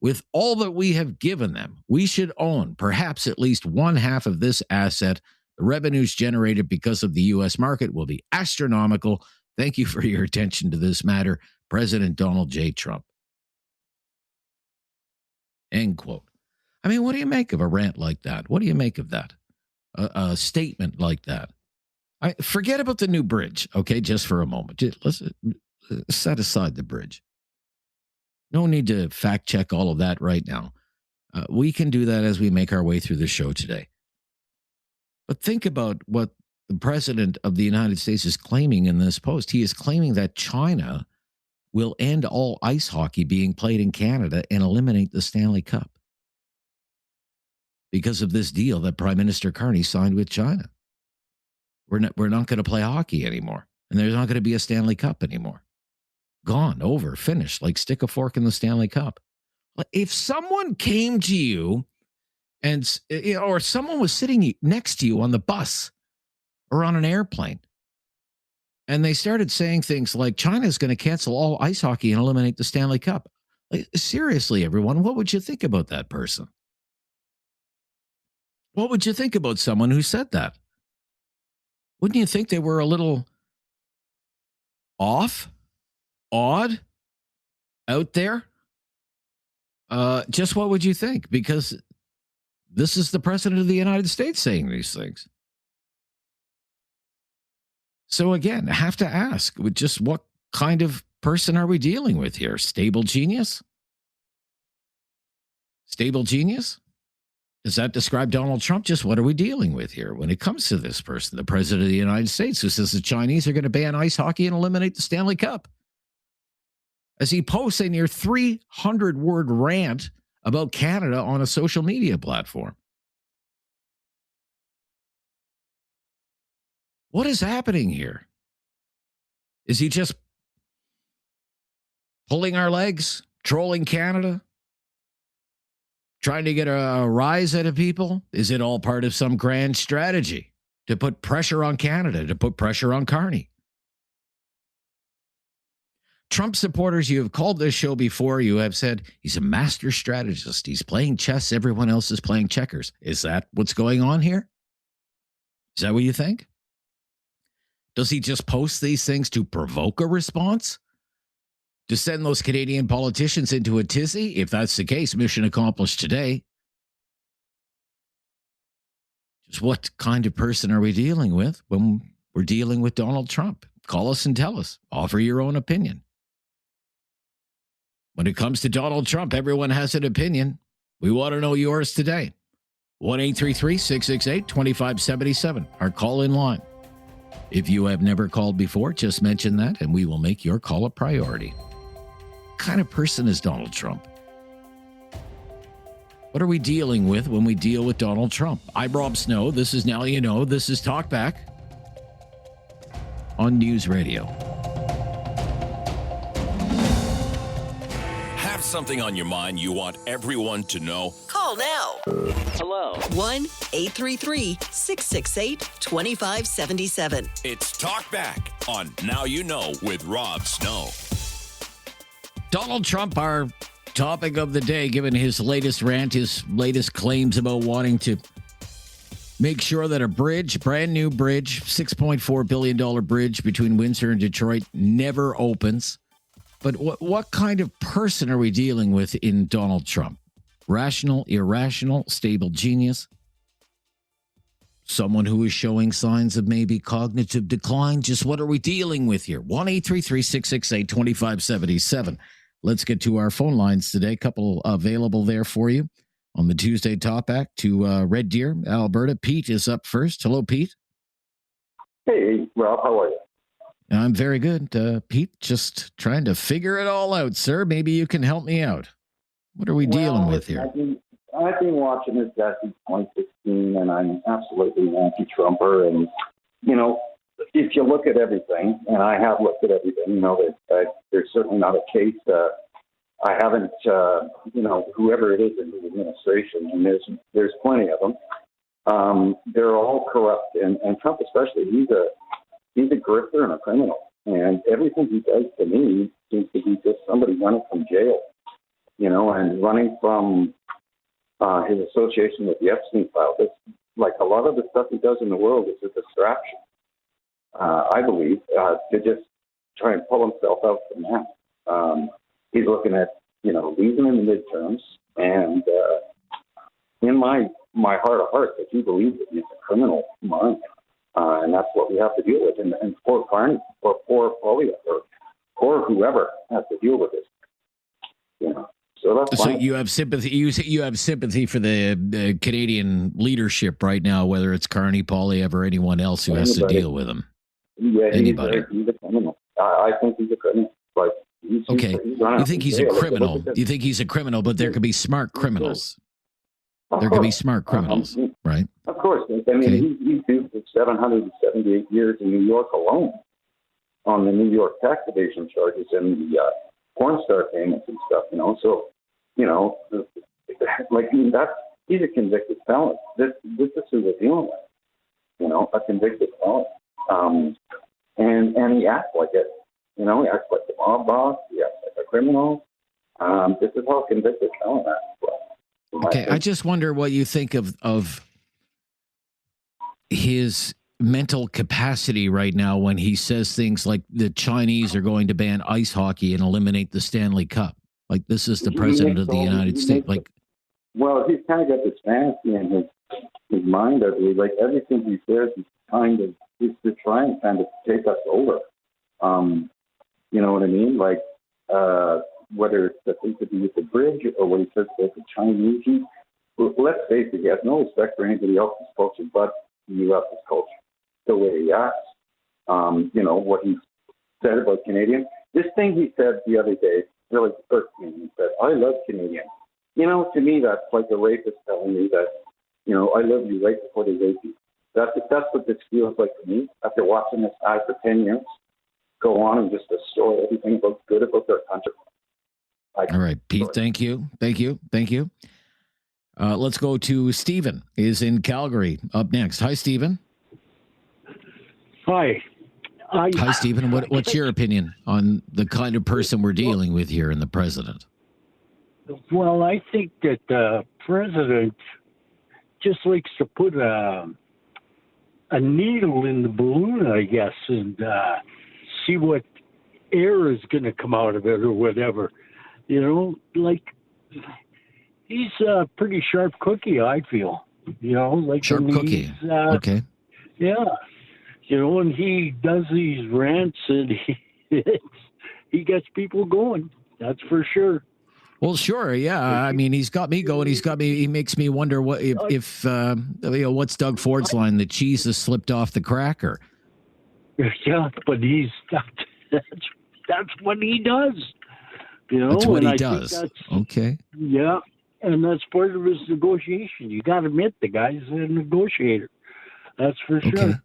With all that we have given them, we should own perhaps at least one half of this asset. The revenues generated because of the U.S. market will be astronomical. Thank you for your attention to this matter, President Donald J. Trump. End quote. I mean, what do you make of a rant like that? What do you make of that? A statement like that? Forget about the new bridge, okay, just for a moment. Let's set aside the bridge. No need to fact check all of that right now. We can do that as we make our way through the show today. But think about what the president of the United States is claiming in this post. He is claiming that China will end all ice hockey being played in Canada and eliminate the Stanley Cup because of this deal that Prime Minister Carney signed with China. We're not going to play hockey anymore, and there's not going to be a Stanley Cup anymore. Gone, over, finished, like stick a fork in the Stanley Cup. If someone came to you and, or someone was sitting next to you on the bus or on an airplane, and they started saying things like China's going to cancel all ice hockey and eliminate the Stanley Cup. Like, seriously, everyone, what would you think about that person? What would you think about someone who said that? Wouldn't you think they were a little off, odd, out there? Just what would you think? Because this is the president of the United States saying these things. So again, I have to ask, just what kind of person are we dealing with here? Stable genius? Stable genius? Does that describe Donald Trump? Just what are we dealing with here when it comes to this person, the president of the United States, who says the Chinese are going to ban ice hockey and eliminate the Stanley Cup? As he posts a near 300-word rant about Canada on a social media platform. What is happening here? Is he just pulling our legs, trolling Canada, trying to get a rise out of people? Is it all part of some grand strategy to put pressure on Canada, to put pressure on Carney? Trump supporters, you have called this show before. You have said he's a master strategist. He's playing chess. Everyone else is playing checkers. Is that what's going on here? Is that what you think? Does he just post these things to provoke a response? To send those Canadian politicians into a tizzy? If that's the case, mission accomplished today. Just what kind of person are we dealing with when we're dealing with Donald Trump? Call us and tell us. Offer your own opinion. When it comes to Donald Trump, everyone has an opinion. We want to know yours today. 1-833-668-2577, our call-in line. If you have never called before, just mention that, and we will make your call a priority. What kind of person is Donald Trump? What are we dealing with when we deal with Donald Trump? I'm Rob Snow. This is Now You Know. This is Talkback on News Radio. Have something on your mind you want everyone to know? Call now. Hello. 1-833-668-2577. It's Talkback on Now You Know with Rob Snow. Donald Trump, our topic of the day, given his latest rant, his latest claims about wanting to make sure that a bridge, brand new bridge, $6.4 billion bridge between Windsor and Detroit never opens. But what kind of person are we dealing with in Donald Trump? Rational, irrational, stable genius? Someone who is showing signs of maybe cognitive decline? Just what are we dealing with here? 1-833-668-2577. Let's get to our phone lines today. A couple available there for you on the Tuesday Talkback to Red Deer, Alberta. Pete is up first. Hello, Pete. Hey, Rob. How are you? I'm very good, Pete. Just trying to figure it all out, sir. Maybe you can help me out. What are we dealing with here? I've been watching this guy since 2016, and I'm absolutely an anti-Trumper. And, if you look at everything, and I have looked at everything, there's certainly not a case I haven't, whoever it is in the administration, and there's plenty of them. They're all corrupt, and Trump especially. He's a grifter and a criminal, and everything he does to me seems to be just somebody running from jail, and running from his association with the Epstein file. That's like a lot of the stuff he does in the world is a distraction, I believe, to just try and pull himself out from that. He's looking at, losing in the midterms, and in my heart of hearts, I do believe that he's a criminal mind, and that's what we have to deal with. And poor Carney, or poor Polia, or whoever has to deal with this, So that's so fine. you have sympathy. You have sympathy for the Canadian leadership right now, whether it's Carney, Poilievre, or anyone else who has to deal with him. Yeah, Anybody. He's a criminal. I think he's a criminal. But Okay, you think he's a criminal? You think he's a criminal? But there could be smart criminals. There could be smart criminals, right? Of course. I mean, he did 778 years in New York alone on the New York tax evasion charges and the porn star payments and stuff. So he's a convicted felon. This is who we're dealing with. A convicted felon. And he acts like it. He acts like the mob boss. He acts like a criminal. This is how a convicted felon acts. Okay, I just wonder what you think of his mental capacity right now when he says things like the Chinese are going to ban ice hockey and eliminate the Stanley Cup. Like, this is the president of the United States. Well, he's kind of got this fantasy in his mind, I believe. Like, everything he says, he's to try and kind of take us over. You know what I mean? Like, whether it's the thing to do with the bridge or what he says about the Chinese. Let's face it, he has no respect for anybody else's culture but the U.S.'s culture. The way he acts, what he said about Canadians. This thing he said the other day really irked me. He said, I love Canadians. To me, that's like a rapist telling me that, I love you right before they rape you. That's what this feels like to me after watching this guy for 10 years go on and just destroy everything good about their country. All right, Pete, thank you. Let's go to Stephen, is in Calgary, up next. Hi, Stephen. Hi. Hi, Stephen. What's your opinion on the kind of person we're dealing with here in the president? Well, I think that the president just likes to put a needle in the balloon, I guess, and see what air is going to come out of it or whatever. He's a pretty sharp cookie, I feel. Sharp cookie. Okay. Yeah. And he does these rants and he gets people going. That's for sure. Well, sure. Yeah. I mean, he's got me going. He makes me wonder what if what's Doug Ford's line? The cheese has slipped off the cracker. Yeah, but that's what he does. That's what he does. Okay. Yeah. And that's part of his negotiation. You got to admit the guy's a negotiator. That's for sure.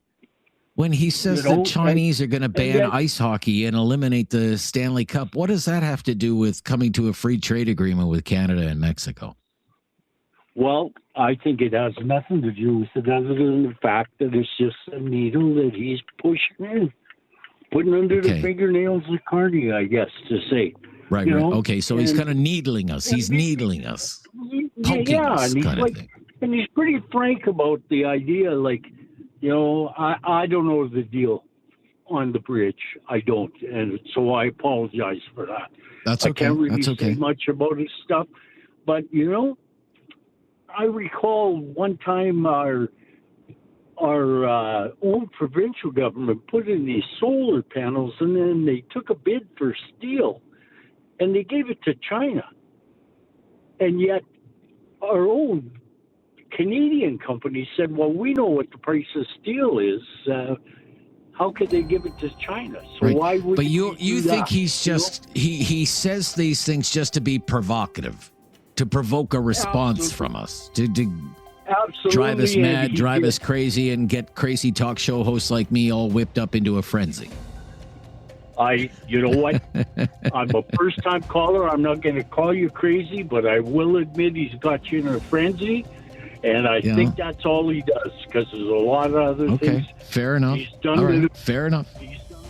When he says the Chinese are going to ban ice hockey and eliminate the Stanley Cup, what does that have to do with coming to a free trade agreement with Canada and Mexico? Well, I think it has nothing to do with it other than the fact that it's just a needle that he's pushing in, putting under the fingernails of Carney, I guess, to say. Right. Okay, so he's kind of needling us. He's needling us. Poking us, and kind of thing. And he's pretty frank about the idea, I don't know the deal on the bridge. I don't. And so I apologize for that. That's okay. I can't really say much about his stuff. But, I recall one time our own provincial government put in these solar panels, and then they took a bid for steel, and they gave it to China. And yet our own Canadian company said, well, we know what the price of steel is. How could they give it to China? So why would you think he's just he says these things just to be provocative, to provoke a response from us, to Absolutely. drive us and mad, he drive did. us crazy, and get crazy talk show hosts like me all whipped up into a frenzy. You know what? I'm a first-time caller. I'm not going to call you crazy, but I will admit he's got you in a frenzy, and I think that's all he does, because there's a lot of other things. Fair enough. He's done all right. it. Fair enough.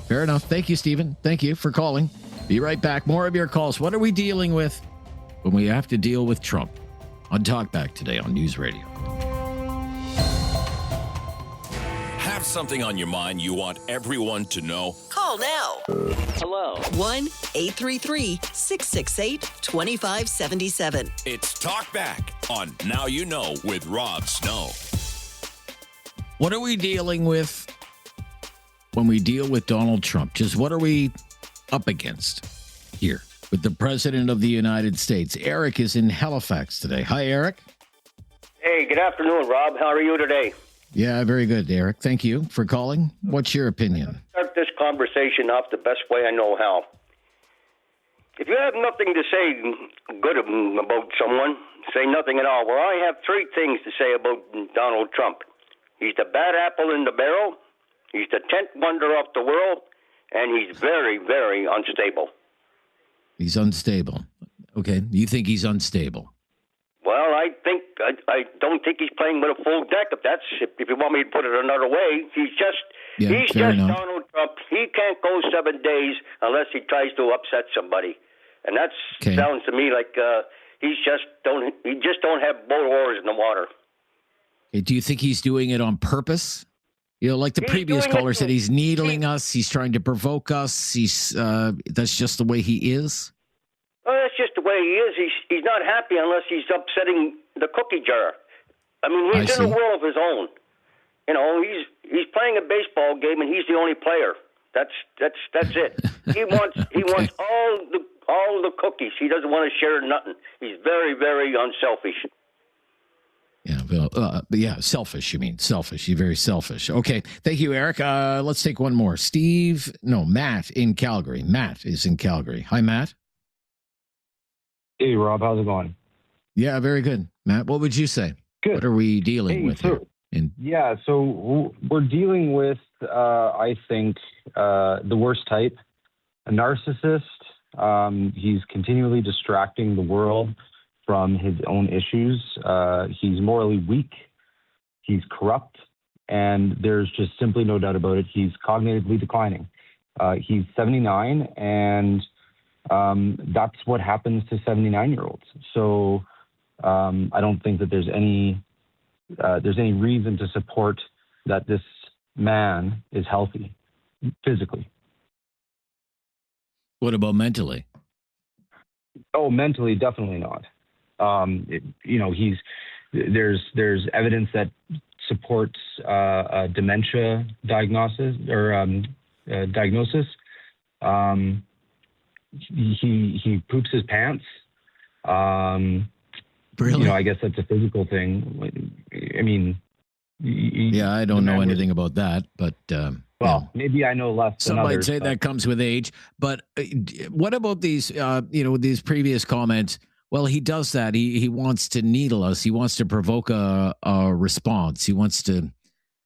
Fair enough. Thank you, Stephen. Thank you for calling. Be right back. More of your calls. What are we dealing with when we have to deal with Trump? On Talkback today on News Radio. Have something on your mind you want everyone to know? Call now. Hello. 1-833-668-2577. It's Talkback on Now You Know with Rob Snow. What are we dealing with when we deal with Donald Trump? Just what are we up against here with the President of the United States? Eric is in Halifax today. Hi, Eric. Hey, good afternoon, Rob. How are you today? Yeah, very good, Eric. Thank you for calling. What's your opinion? Start this conversation off the best way I know how. If you have nothing to say good about someone, say nothing at all. Well, I have three things to say about Donald Trump. He's the bad apple in the barrel, he's the 10th wonder of the world, and he's very, very unstable. He's unstable. Okay, you think he's unstable? Well, I don't think he's playing with a full deck. If you want me to put it another way, he's just enough. Donald Trump. He can't go 7 days unless he tries to upset somebody, and that sounds to me like he just don't have both oars in the water. Okay, do you think he's doing it on purpose? You know, like the previous caller said, he's needling us. He's trying to provoke us. That's just the way he is. Well, that's just the way he is. He's not happy unless he's upsetting the cookie jar. I mean, he's in a world of his own. You know, he's playing a baseball game and he's the only player. That's it. He wants all the cookies. He doesn't want to share nothing. He's very, very unselfish. Yeah, well, selfish. You mean selfish? You're very selfish. Okay, thank you, Eric. Let's take one more. Matt in Calgary. Matt is in Calgary. Hi, Matt. Hey, Rob, how's it going? Yeah, very good. Matt, what would you say? Good. What are we dealing with here? So we're dealing with, I think, the worst type, a narcissist. He's continually distracting the world from his own issues. He's morally weak. He's corrupt. And there's just simply no doubt about it. He's cognitively declining. He's 79, and that's what happens to 79-year-olds. So I don't think that there's any reason to support that this man is healthy physically. What about mentally? Oh, mentally, definitely not. There's evidence that supports dementia diagnosis or diagnosis. He poops his pants. Really? I guess that's a physical thing. I mean, I don't know anything about that, but maybe I know less. Some might say that comes with age. But what about these? These previous comments. Well, he does that. He wants to needle us. He wants to provoke a response. He wants to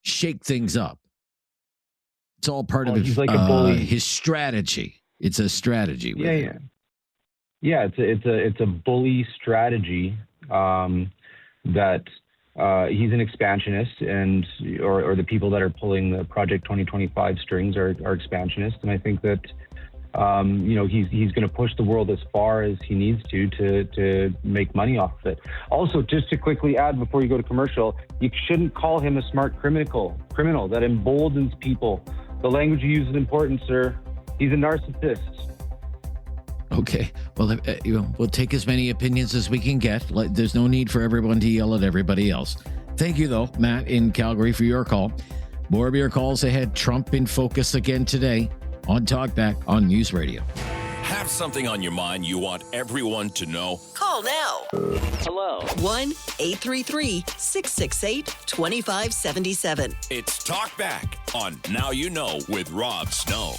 shake things up. It's all part of he's like a bully. His strategy. It's a strategy. It's a bully strategy that he's an expansionist, and or the people that are pulling the Project 2025 strings are expansionists, and I think that he's going to push the world as far as he needs to make money off of it. Also, just to quickly add before you go to commercial, you shouldn't call him a smart criminal that emboldens people. The language you use is important, sir. He's a narcissist. Okay. Well, we'll take as many opinions as we can get. There's no need for everyone to yell at everybody else. Thank you, though, Matt in Calgary, for your call. More of your calls ahead. Trump in focus again today on Talkback on News Radio. Have something on your mind you want everyone to know? Call now. Hello. 1-833-668-2577. It's Talkback on Now You Know with Rob Snow.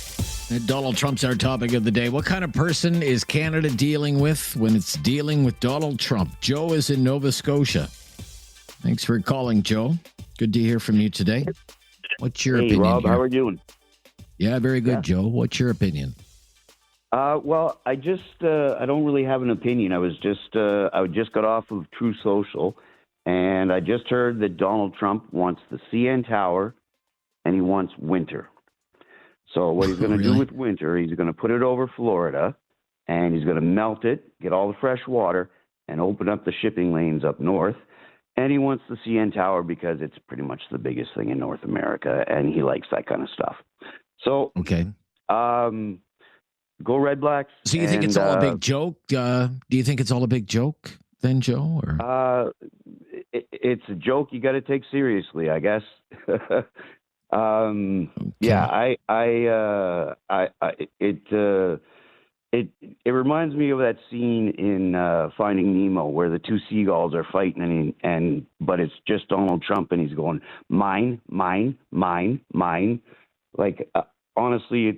Donald Trump's our topic of the day. What kind of person is Canada dealing with when it's dealing with Donald Trump? Joe is in Nova Scotia. Thanks for calling, Joe. Good to hear from you today. What's your opinion? Rob, here? how are you doing? Yeah, very good, Joe. What's your opinion? Well, I don't really have an opinion. I just got off of True Social, and I just heard that Donald Trump wants the CN Tower, and he wants winter. So what he's going to do with winter, he's going to put it over Florida, and he's going to melt it, get all the fresh water, and open up the shipping lanes up north. And he wants the CN Tower because it's pretty much the biggest thing in North America, and he likes that kind of stuff. So, okay. Go Red Blacks. So you think it's all a big joke? Do you think it's all a big joke then, Joe? Or? It's a joke you got to take seriously, I guess. Okay. Yeah, it reminds me of that scene in Finding Nemo where the two seagulls are fighting, but it's just Donald Trump, and he's going mine, mine, mine, mine. Like honestly,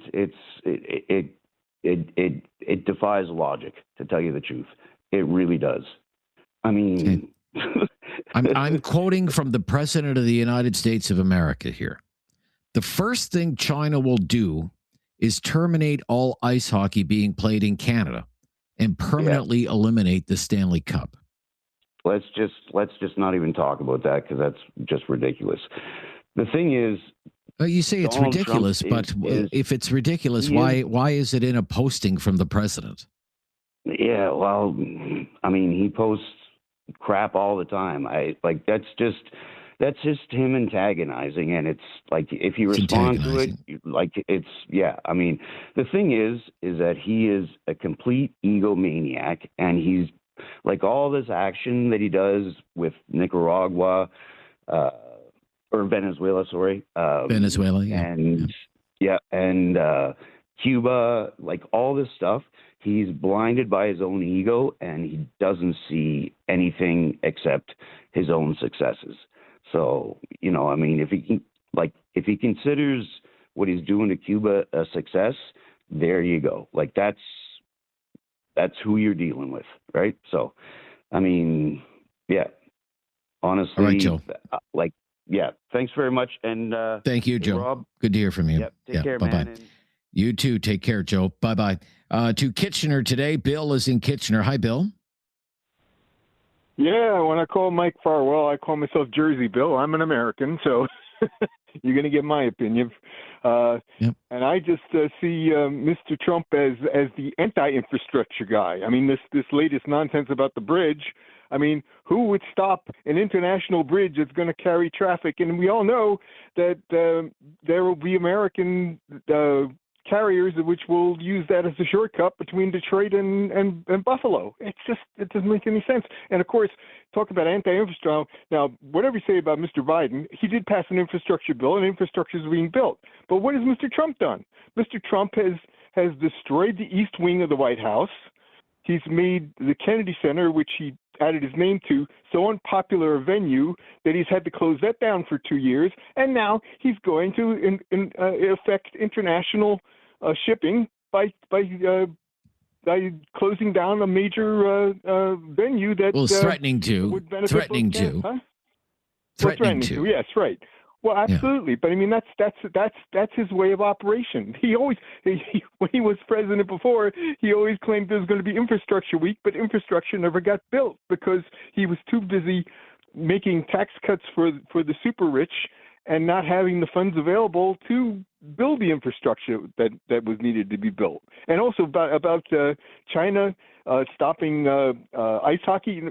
it defies logic, to tell you the truth. It really does. I mean, I'm quoting from the President of the United States of America here. The first thing China will do is terminate all ice hockey being played in Canada and permanently eliminate the Stanley Cup. Let's just not even talk about that, because that's just ridiculous. The thing is, you say it's Donald ridiculous, Trump but is, if it's ridiculous, why is it in a posting from the president? Yeah, well, I mean, he posts crap all the time. That's just him antagonizing, and it's like if you respond to it, I mean, the thing is that he is a complete egomaniac, and he's like all this action that he does with Nicaragua, or Venezuela, sorry. Venezuela, yeah. And Cuba, like all this stuff, he's blinded by his own ego, and he doesn't see anything except his own successes. So, I mean, if he considers what he's doing to Cuba a success, there you go. Like that's who you're dealing with, right? So, I mean, yeah, honestly, all right, Joe. Thanks very much. And thank you, Joe. Rob, good to hear from you. Yep, take care, bye-bye. man. You too. Take care, Joe. Bye-bye. To Kitchener today. Bill is in Kitchener. Hi, Bill. Yeah, when I call Mike Farwell, I call myself Jersey Bill. I'm an American, so you're going to get my opinion. And I just see Mr. Trump as the anti-infrastructure guy. I mean, this latest nonsense about the bridge. I mean, who would stop an international bridge that's going to carry traffic? And we all know that there will be American carriers which will use that as a shortcut between Detroit and Buffalo. It doesn't make any sense. And of course, talk about anti-infrastructure. Now, whatever you say about Mr. Biden, he did pass an infrastructure bill, and infrastructure is being built. But what has Mr. Trump done? Mr. Trump has destroyed the East Wing of the White House. He's made the Kennedy Center, which he added his name to, so unpopular a venue that he's had to close that down for 2 years. And now he's going to affect international shipping by closing down a major venue that threatening to. would benefit Threatening both to. Huh? Threatening to. Yes, right. Well, absolutely, but I mean that's his way of operation. He when he was president before, he always claimed there was going to be infrastructure week, but infrastructure never got built because he was too busy making tax cuts for the super rich and not having the funds available to build the infrastructure that was needed to be built. And also about China stopping ice hockey.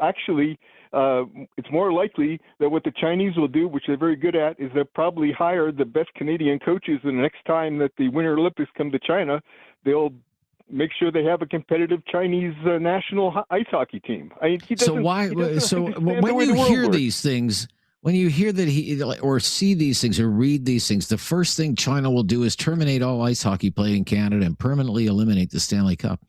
Actually, it's more likely that what the Chinese will do, which they're very good at, is they'll probably hire the best Canadian coaches, and the next time that the Winter Olympics come to China, they'll make sure they have a competitive Chinese national ice hockey team. when you hear these things, when you hear that or see these things or read these things, the first thing China will do is terminate all ice hockey played in Canada and permanently eliminate the Stanley Cup.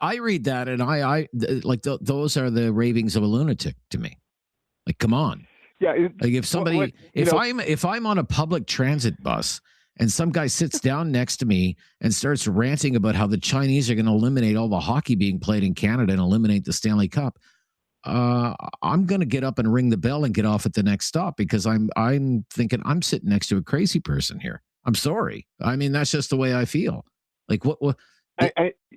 I read that, and I like those are the ravings of a lunatic to me. Like, come on. Yeah. Like if somebody, if I'm on a public transit bus and some guy sits down next to me and starts ranting about how the Chinese are going to eliminate all the hockey being played in Canada and eliminate the Stanley Cup, I'm going to get up and ring the bell and get off at the next stop, because I'm thinking I'm sitting next to a crazy person here. I'm sorry. I mean, that's just the way I feel. Like what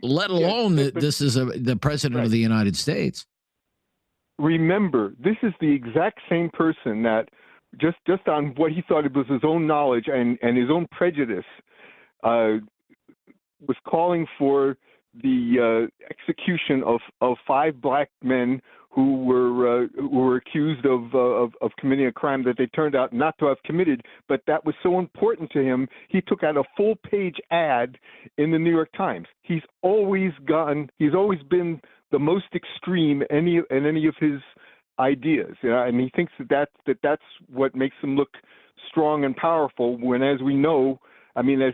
let alone that this is the president of the United States. Remember, this is the exact same person that just on what he thought it was his own knowledge and his own prejudice was calling for the execution of 5 black men who were accused of committing a crime that they turned out not to have committed, but that was so important to him, he took out a full-page ad in the New York Times. He's always been the most extreme in any of his ideas, and he thinks that's what makes him look strong and powerful. When, as we know, I mean, as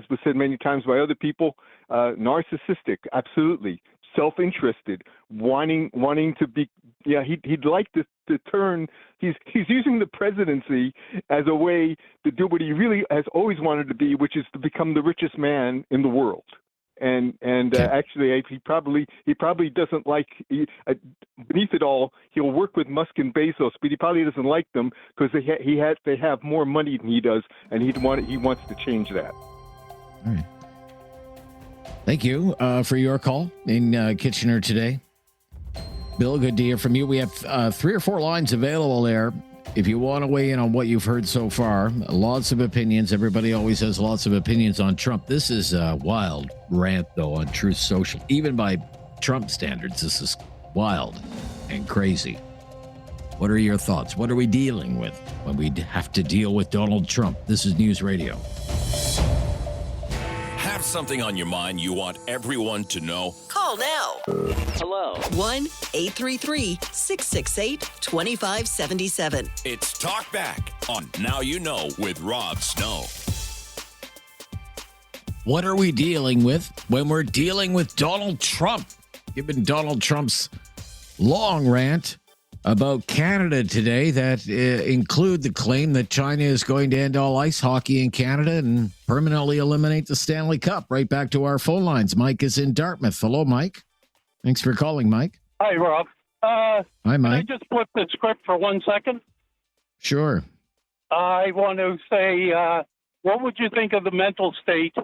was said many times by other people, narcissistic, absolutely, self-interested, wanting to be. Yeah, he'd like to turn. He's using the presidency as a way to do what he really has always wanted to be, which is to become the richest man in the world. And actually, he probably doesn't like. Beneath it all, he'll work with Musk and Bezos, but he probably doesn't like them because they have more money than he does, and he wants to change that. All right. Thank you for your call in Kitchener today, Bill. Good to hear from you. We have 3 or 4 lines available there. If you want to weigh in on what you've heard so far, lots of opinions. Everybody always has lots of opinions on Trump. This is a wild rant, though, on Truth Social. Even by Trump standards, this is wild and crazy. What are your thoughts? What are we dealing with when we have to deal with Donald Trump? This is News Radio. Have something on your mind you want everyone to know? Call now. Hello. 1-833-668-2577. It's Talkback on Now You Know with Rob Snow. What are we dealing with when we're dealing with Donald Trump? Given Donald Trump's long rant about Canada today that include the claim that China is going to end all ice hockey in Canada and permanently eliminate the Stanley Cup. Right back to our phone lines. Mike is in Dartmouth. Hello, Mike. Thanks for calling, Mike. Hi, Rob. Hi, Mike. Can I just flip the script for 1 second? Sure. I want to say, what would you think of the mental state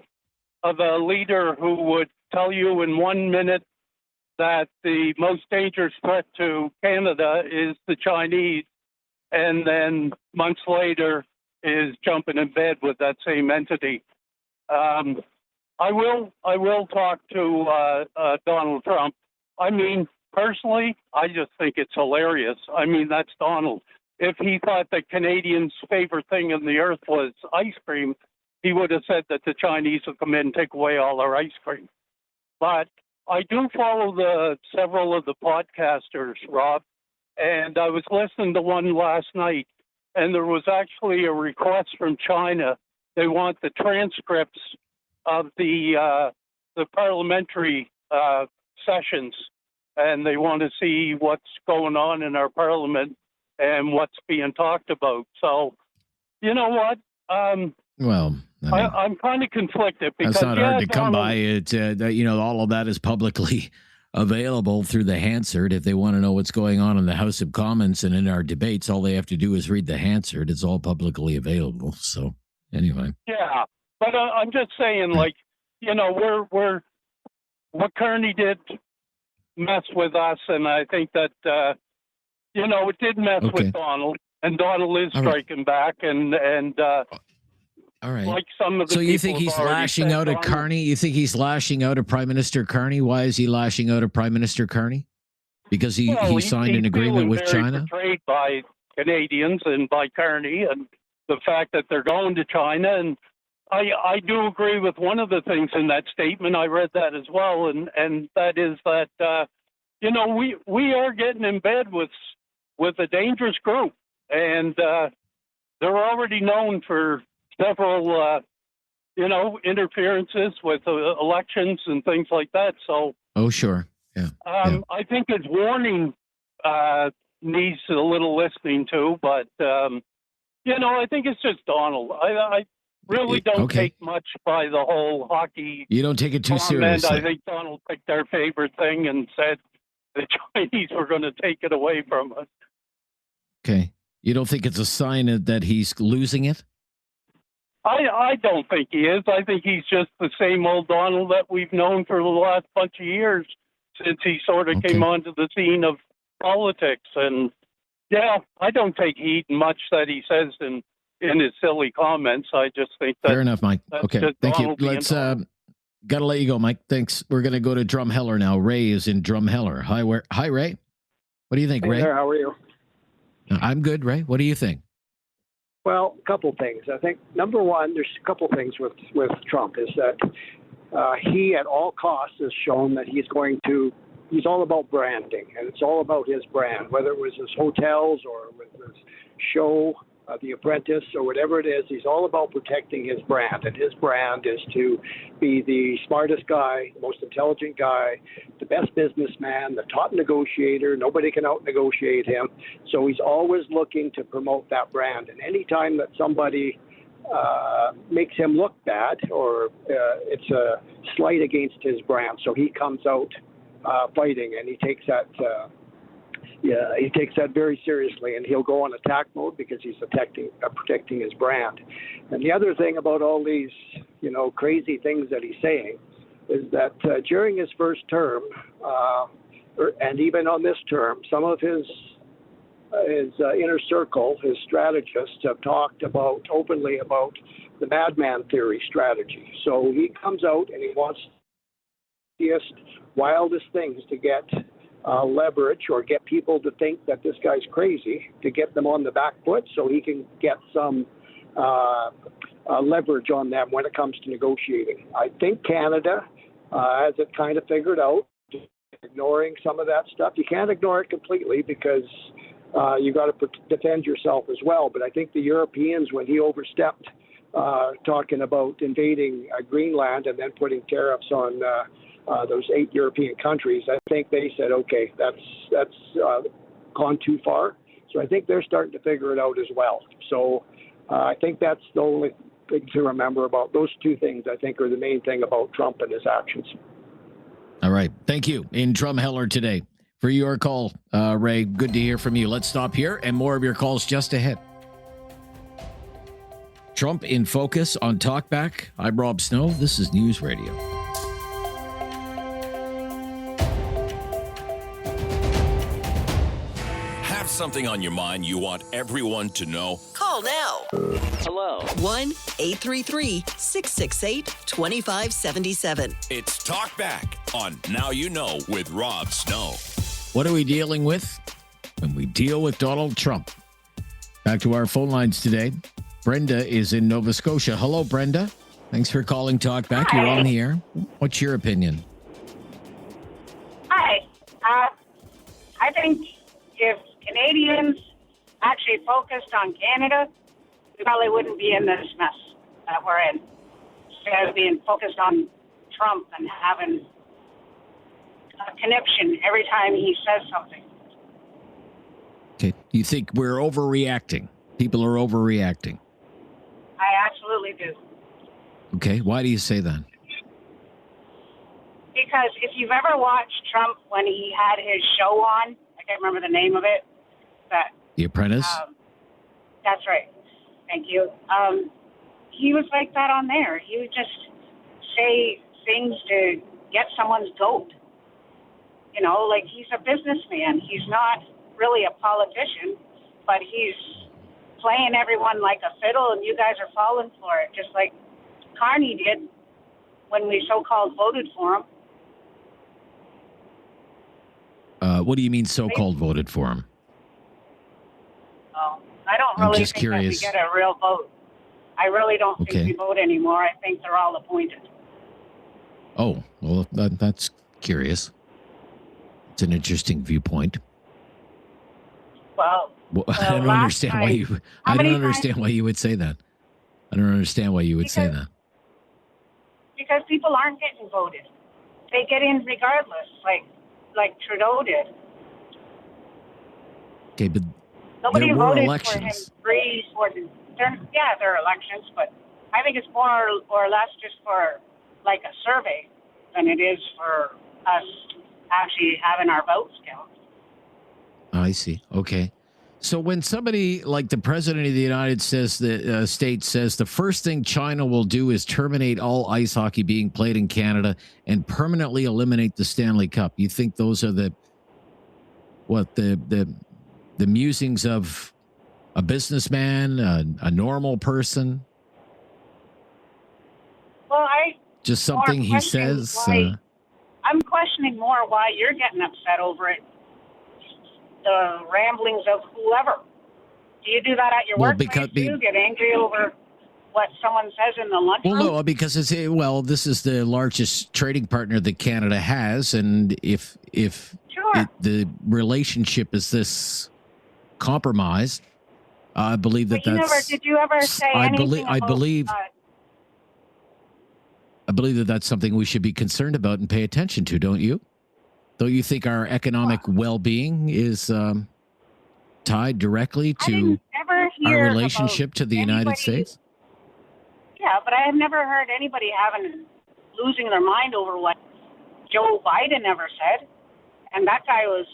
of a leader who would tell you in 1 minute that the most dangerous threat to Canada is the Chinese, and then months later is jumping in bed with that same entity? I will talk to Donald Trump. I mean, personally, I just think it's hilarious. I mean, that's Donald. If he thought that Canadians' favorite thing on the earth was ice cream, he would have said that the Chinese will come in and take away all our ice cream. But I do follow several of the podcasters, Rob, and I was listening to one last night, and there was actually a request from China. They want the transcripts of the parliamentary sessions, and they want to see what's going on in our parliament and what's being talked about. So, you know what? I'm kind of conflicted because that's not hard to come by. It, all of that is publicly available through the Hansard. If they want to know what's going on in the House of Commons and in our debates, all they have to do is read the Hansard. It's all publicly available. So anyway. Yeah, but I'm just saying, we're what Kearney did mess with us, and I think that it did mess with Donald, and Donald is striking back, and all right. Like some of the so you think he's lashing out at Carney? You think he's lashing out at Prime Minister Carney? Why is he lashing out at Prime Minister Carney? Because he signed an agreement with China? He's betrayed by Canadians and by Carney, and the fact that they're going to China. And I do agree with one of the things in that statement. I read that as well, and that is that we are getting in bed with a dangerous group, and they're already known for several, interferences with elections and things like that. So, sure, yeah. I think his warning needs a little listening to, but I think it's just Donald. really don't okay. take much by the whole hockey. You don't take it too comment. seriously. I think Donald picked their favorite thing and said the Chinese were going to take it away from us. Okay. You don't think it's a sign that he's losing it? I don't think he is. I think he's just the same old Donald that we've known for the last bunch of years since he sort of came onto the scene of politics. And yeah, I don't take heed much that he says in his silly comments. I just think that. Fair enough, Mike. Okay, thank you. Donald being Let's got to let you go, Mike. Thanks. We're going to go to Drumheller now. Ray is in Drumheller. Hi, Ray. What do you think, Ray? Hey there, how are you? I'm good, Ray. What do you think? Well, a couple things. I think number one, there's a couple things with Trump is that he at all costs has shown that he's all about branding, and it's all about his brand, whether it was his hotels or with his show, The Apprentice, or whatever it is. He's all about protecting his brand, and his brand is to be the smartest guy, the most intelligent guy, the best businessman, the top negotiator. Nobody can out-negotiate him. So he's always looking to promote that brand. And any time that somebody makes him look bad or it's a slight against his brand, so he comes out fighting, and he takes that very seriously, and he'll go on attack mode because he's protecting his brand. And the other thing about all these, crazy things that he's saying is that during his first term, and even on this term, some of his inner circle, his strategists, have talked openly about the madman theory strategy. So he comes out and he wants the wildest things to get leverage or get people to think that this guy's crazy, to get them on the back foot so he can get some leverage on them when it comes to negotiating. I think Canada has it kind of figured out, ignoring some of that stuff. You can't ignore it completely because you got to defend yourself as well. But I think the Europeans, when he overstepped talking about invading Greenland and then putting tariffs on those 8 European countries, I think they said, okay, that's gone too far. So I think they're starting to figure it out as well. So I think that's the only thing to remember about those two things. I think are the main thing about Trump and his actions. All right. Thank you. In Drumheller today for your call, Ray. Good to hear from you. Let's stop here and more of your calls just ahead. Trump in Focus on Talkback. I'm Rob Snow. This is News Radio. Something on your mind you want everyone to know? Call now. Hello. 1-833-668-2577. It's Talkback on Now You Know with Rob Snow. What are we dealing with when we deal with Donald Trump? Back to our phone lines today. Brenda is in Nova Scotia. Hello, Brenda. Thanks for calling Talkback. Hi. You're on the air. What's your opinion? Hi. I think if Canadians actually focused on Canada, we probably wouldn't be in this mess that we're in. Instead of being focused on Trump and having a conniption every time he says something. Okay. You think we're overreacting? People are overreacting. I absolutely do. Okay. Why do you say that? Because if you've ever watched Trump when he had his show on, I can't remember the name of it, but The Apprentice? that's right. Thank you. He was like that on there. He would just say things to get someone's goat. Like he's a businessman. He's not really a politician, but he's playing everyone like a fiddle, and you guys are falling for it, just like Carney did when we so-called voted for him. What do you mean so-called voted for him? Oh, I don't I'm really just think curious. that we get a real vote. I really don't Okay. think we vote anymore. I think they're all appointed. Oh, well, that's curious. It's an interesting viewpoint. Well, I don't understand why you. I don't understand why you would say that. I don't understand why you would say that. Because people aren't getting voted. They get in regardless, like Trudeau did. Okay, but Nobody there were voted elections. for him they're elections, but I think it's more or less just for like a survey than it is for us actually having our votes count. I see. Okay. So when somebody like the president of the United States says the first thing China will do is terminate all ice hockey being played in Canada and permanently eliminate the Stanley Cup, you think those are the musings of a businessman, a normal person? Well, just something he says. I'm questioning more why you're getting upset over it. The ramblings of whoever. Do you do that at your workplace too? Get angry over what someone says in the lunchroom? Well, no, because this is the largest trading partner that Canada has, and if the relationship is this compromised, I believe that did you ever say anything about... I believe that that's something we should be concerned about and pay attention to, don't you? Don't you think our economic well-being is tied directly to our relationship to the United States? Yeah, but I have never heard anybody losing their mind over what Joe Biden ever said. And that guy was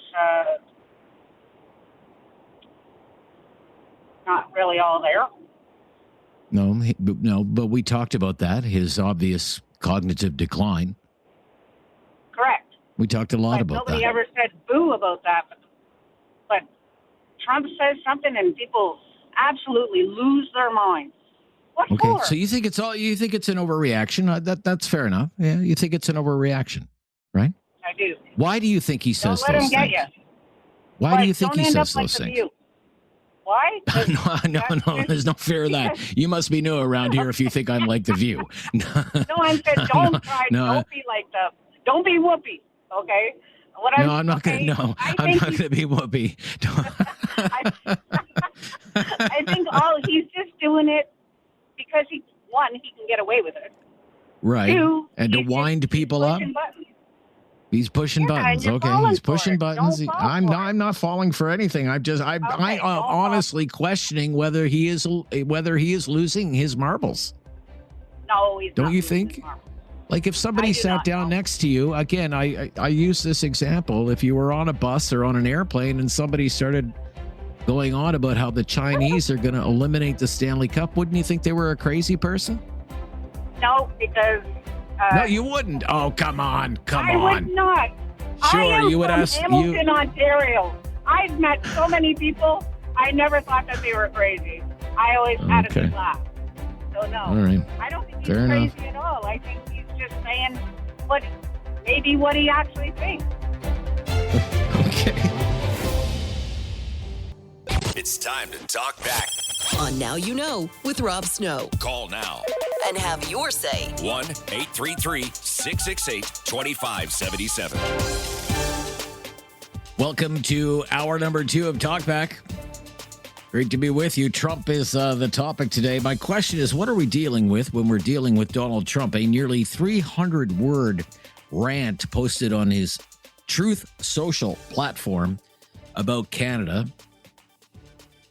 not really all there. No, but we talked about that, his obvious cognitive decline. Correct. We talked a lot about that. Nobody ever said boo about that. But Trump says something and people absolutely lose their minds. What for? So you think it's an overreaction? That's fair enough. Yeah, you think it's an overreaction, right? I do. Why do you think he says those things? Don't let him get you. Why do you think he says those things? Why? No, there's no fear of that. You must be new around here if you think I'm like The View. No, I said don't try. Don't be like don't be Whoopi, okay? I'm not going to be Whoopi. I think he's just doing it because he can get away with it. Right. 2, and to wind people up. He's pushing buttons. Okay, he's pushing buttons. I'm not falling for anything. I'm honestly questioning whether he is losing his marbles. No, he's Don't you think? Like if somebody sat down next to you, again, I use this example. If you were on a bus or on an airplane and somebody started going on about how the Chinese are going to eliminate the Stanley Cup, wouldn't you think they were a crazy person? No, because... no, you wouldn't. Oh, come on. I would not. Sure, you would ask. Hamilton, Ontario. I've met so many people. I never thought that they were crazy. I always had a good laugh. So no, all right. I don't think he's crazy at all. I think he's just saying what he actually thinks. Okay. It's time to talk back. On Now You Know with Rob Snow. Call now and have your say. 1-833-668-2577. Welcome to hour number 2 of Talkback. Great to be with you. Trump is the topic today. My question is, what are we dealing with when we're dealing with Donald Trump? A nearly 300-word rant posted on his Truth Social platform about Canada,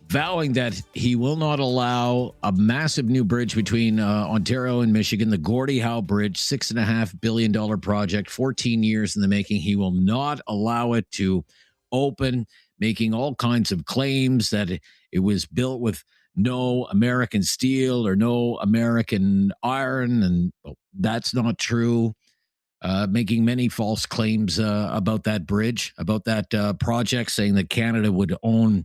vowing that he will not allow a massive new bridge between Ontario and Michigan, the Gordie Howe Bridge, $6.5 billion project, 14 years in the making. He will not allow it to open, making all kinds of claims that it was built with no American steel or no American iron, and that's not true. Making many false claims about that bridge, about that project, saying that Canada would own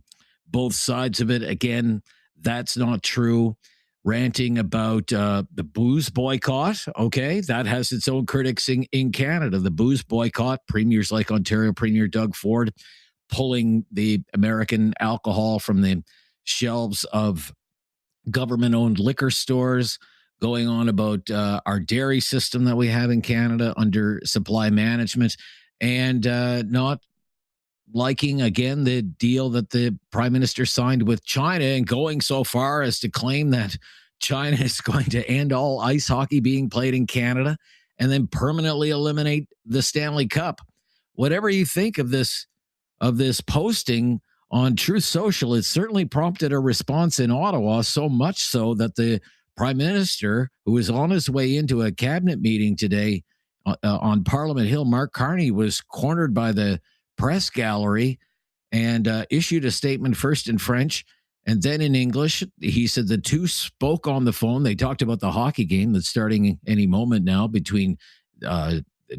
both sides of it. Again, that's not true. Ranting about the booze boycott. Okay, that has its own critics in Canada. The booze boycott, premiers like Ontario Premier Doug Ford pulling the American alcohol from the shelves of government-owned liquor stores, going on about our dairy system that we have in Canada under supply management, and not liking, again, the deal that the prime minister signed with China, and going so far as to claim that China is going to end all ice hockey being played in Canada and then permanently eliminate the Stanley Cup. Whatever you think of this posting on Truth Social, it certainly prompted a response in Ottawa, so much so that the Prime Minister, who was on his way into a cabinet meeting today on Parliament Hill, Mark Carney, was cornered by the press gallery and issued a statement first in French and then in English. He said the two spoke on the phone. They talked about the hockey game that's starting any moment now between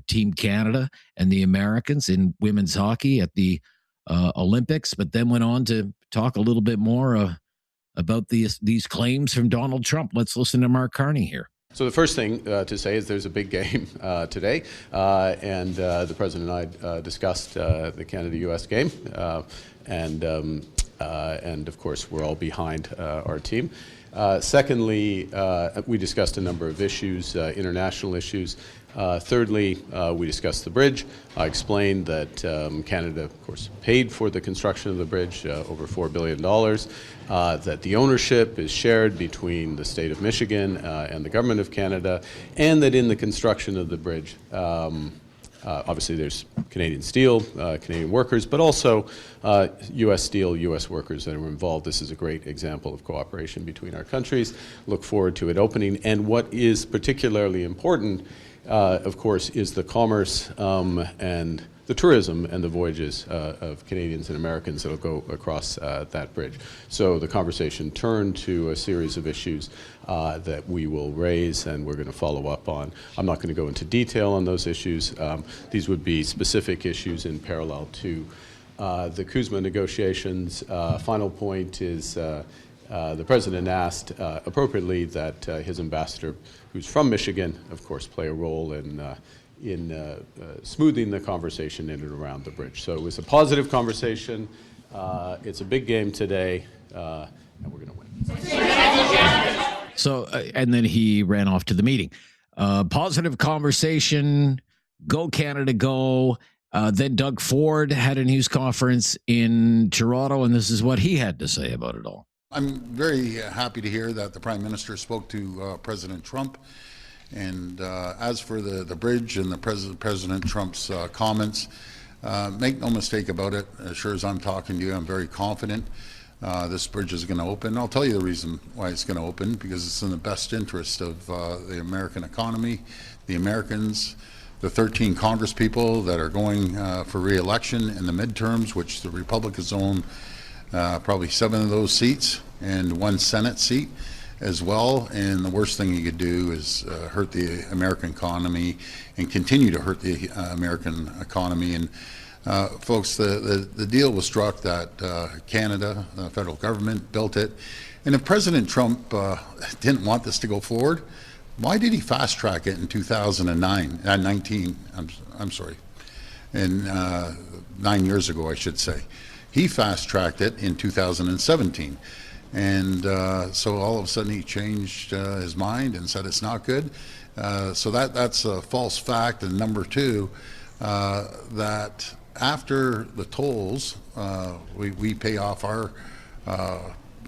Team Canada and the Americans in women's hockey at the Olympics, but then went on to talk a little bit more about these claims from Donald Trump. Let's listen to Mark Carney here. So the first thing to say is there's a big game today, and the President and I discussed the Canada-U.S. game, and of course we're all behind our team. Secondly, we discussed a number of issues, international issues. Thirdly, we discussed the bridge. I explained that Canada, of course, paid for the construction of the bridge, over $4 billion, that the ownership is shared between the state of Michigan and the government of Canada, and that in the construction of the bridge, obviously there's Canadian steel, Canadian workers, but also U.S. steel, U.S. workers that are involved. This is a great example of cooperation between our countries. Look forward to it opening. And what is particularly important, of course, is the commerce and the tourism and the voyages of Canadians and Americans that will go across that bridge. So the conversation turned to a series of issues that we will raise and we're going to follow up on. I'm not going to go into detail on those issues. These would be specific issues in parallel to the CUSMA negotiations. Final point is the President asked appropriately that his ambassador, who's from Michigan, of course, play a role in smoothing the conversation in and around the bridge. So it was a positive conversation. It's a big game today, and we're going to win. So, and then he ran off to the meeting. Positive conversation, go Canada, go. Then Doug Ford had a news conference in Toronto, and this is what he had to say about it all. I'm very happy to hear that the Prime Minister spoke to President Trump. And as for the bridge and the President Trump's comments, make no mistake about it. As sure as I'm talking to you, I'm very confident this bridge is going to open. I'll tell you the reason why it's going to open, because it's in the best interest of the American economy, the Americans, the 13 Congress people that are going for re-election in the midterms, which the Republicans own probably 7 of those seats and 1 Senate seat as well. And the worst thing you could do is hurt the American economy and continue to hurt the American economy. And folks, the deal was struck that Canada, the federal government, built it. And if President Trump didn't want this to go forward, why did he fast track it in 2019? I'm sorry, and 9 years ago, I should say. He fast tracked it in 2017. And so all of a sudden he changed his mind and said it's not good. So that's a false fact. And number two, that after the tolls, we pay off our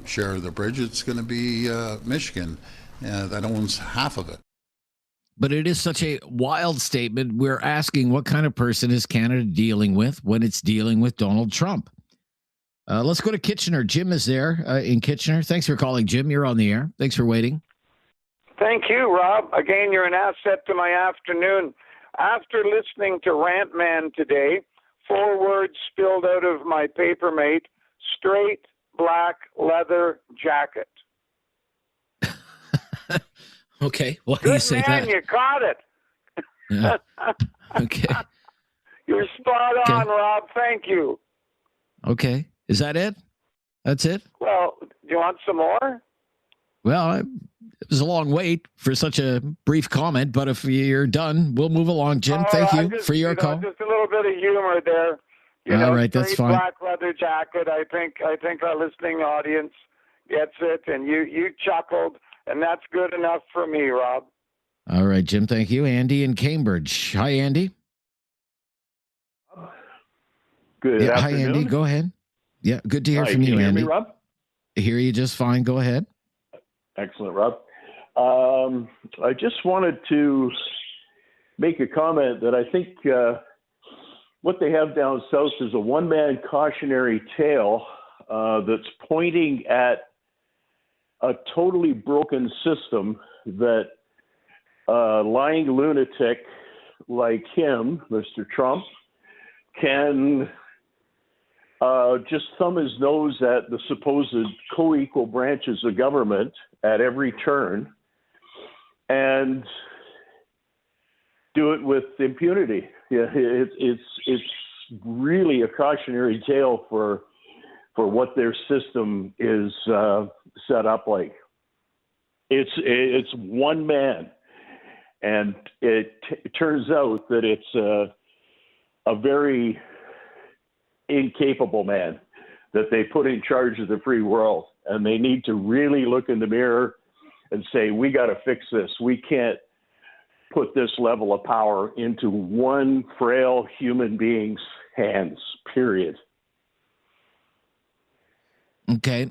share of the bridge. It's going to be Michigan that owns half of it. But it is such a wild statement. We're asking what kind of person is Canada dealing with when it's dealing with Donald Trump? Let's go to Kitchener. Jim is there in Kitchener. Thanks for calling, Jim. You're on the air. Thanks for waiting. Thank you, Rob. Again, you're an asset to my afternoon. After listening to Rant Man today, 4 words spilled out of my papermate: straight black leather jacket. Okay. Why do Good you say man, that? you caught it. Yeah. Okay. You're spot on, Rob. Thank you. Okay. Is that it? That's it? Well, do you want some more? Well, it was a long wait for such a brief comment, but if you're done, we'll move along, Jim. Thank you for your call. Just a little bit of humor there. All right, that's fine. Black leather jacket. I think our listening audience gets it, and you chuckled, and that's good enough for me, Rob. All right, Jim. Thank you. Andy in Cambridge. Hi, Andy. Good Hi, afternoon. Andy. Go ahead. Yeah, good to hear from you, Can you hear Andy. me, Rob? I hear you just fine. Go ahead. Excellent, Rob. I just wanted to make a comment that I think what they have down south is a one-man cautionary tale that's pointing at a totally broken system that a lying lunatic like him, Mr. Trump, can just thumb his nose at the supposed co-equal branches of government at every turn and do it with impunity. Yeah, it's really a cautionary tale for what their system is set up like. It's one man, and it turns out that it's a very incapable man that they put in charge of the free world, and they need to really look in the mirror and say, we got to fix this. We can't put this level of power into one frail human being's hands, period. Okay.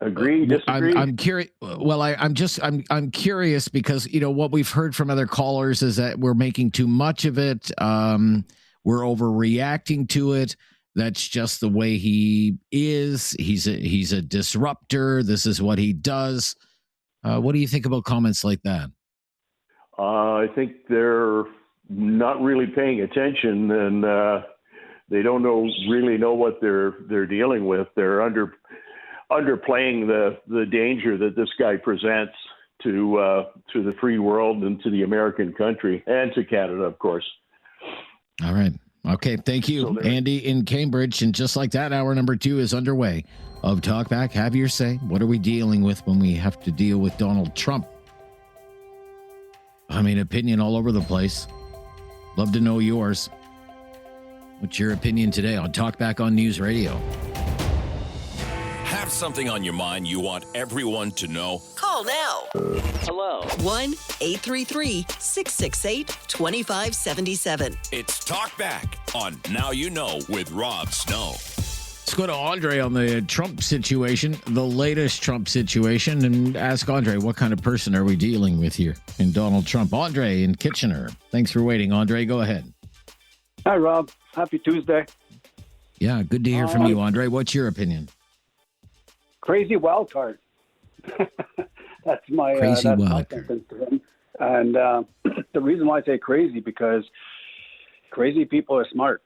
Agree, disagree? I'm curious. Well, I'm curious because, what we've heard from other callers is that we're making too much of it. We're overreacting to it. That's just the way he is. He's a disruptor. This is what he does. What do you think about comments like that? I think they're not really paying attention, and they don't really know what they're dealing with. They're underplaying the danger that this guy presents to the free world and to the American country and to Canada, of course. All right. Okay. Thank you, Andy in Cambridge. And just like that, hour number 2 is underway of Talkback. Have your say. What are we dealing with when we have to deal with Donald Trump? I mean, opinion all over the place. Love to know yours. What's your opinion today on Talkback on News Radio? Have something on your mind you want everyone to know? Call now. Hello. 1-833-668-2577. It's Talkback on Now You Know with Rob Snow. Let's go to Andre on the Trump situation, the latest Trump situation, and ask Andre, what kind of person are we dealing with here in Donald Trump? Andre in Kitchener. Thanks for waiting. Andre, go ahead. Hi, Rob. Happy Tuesday. Yeah, good to hear from you, Andre. What's your opinion? Crazy wild card. That's my crazy that's wild my card. sentence to him. And the reason why I say crazy, because crazy people are smart,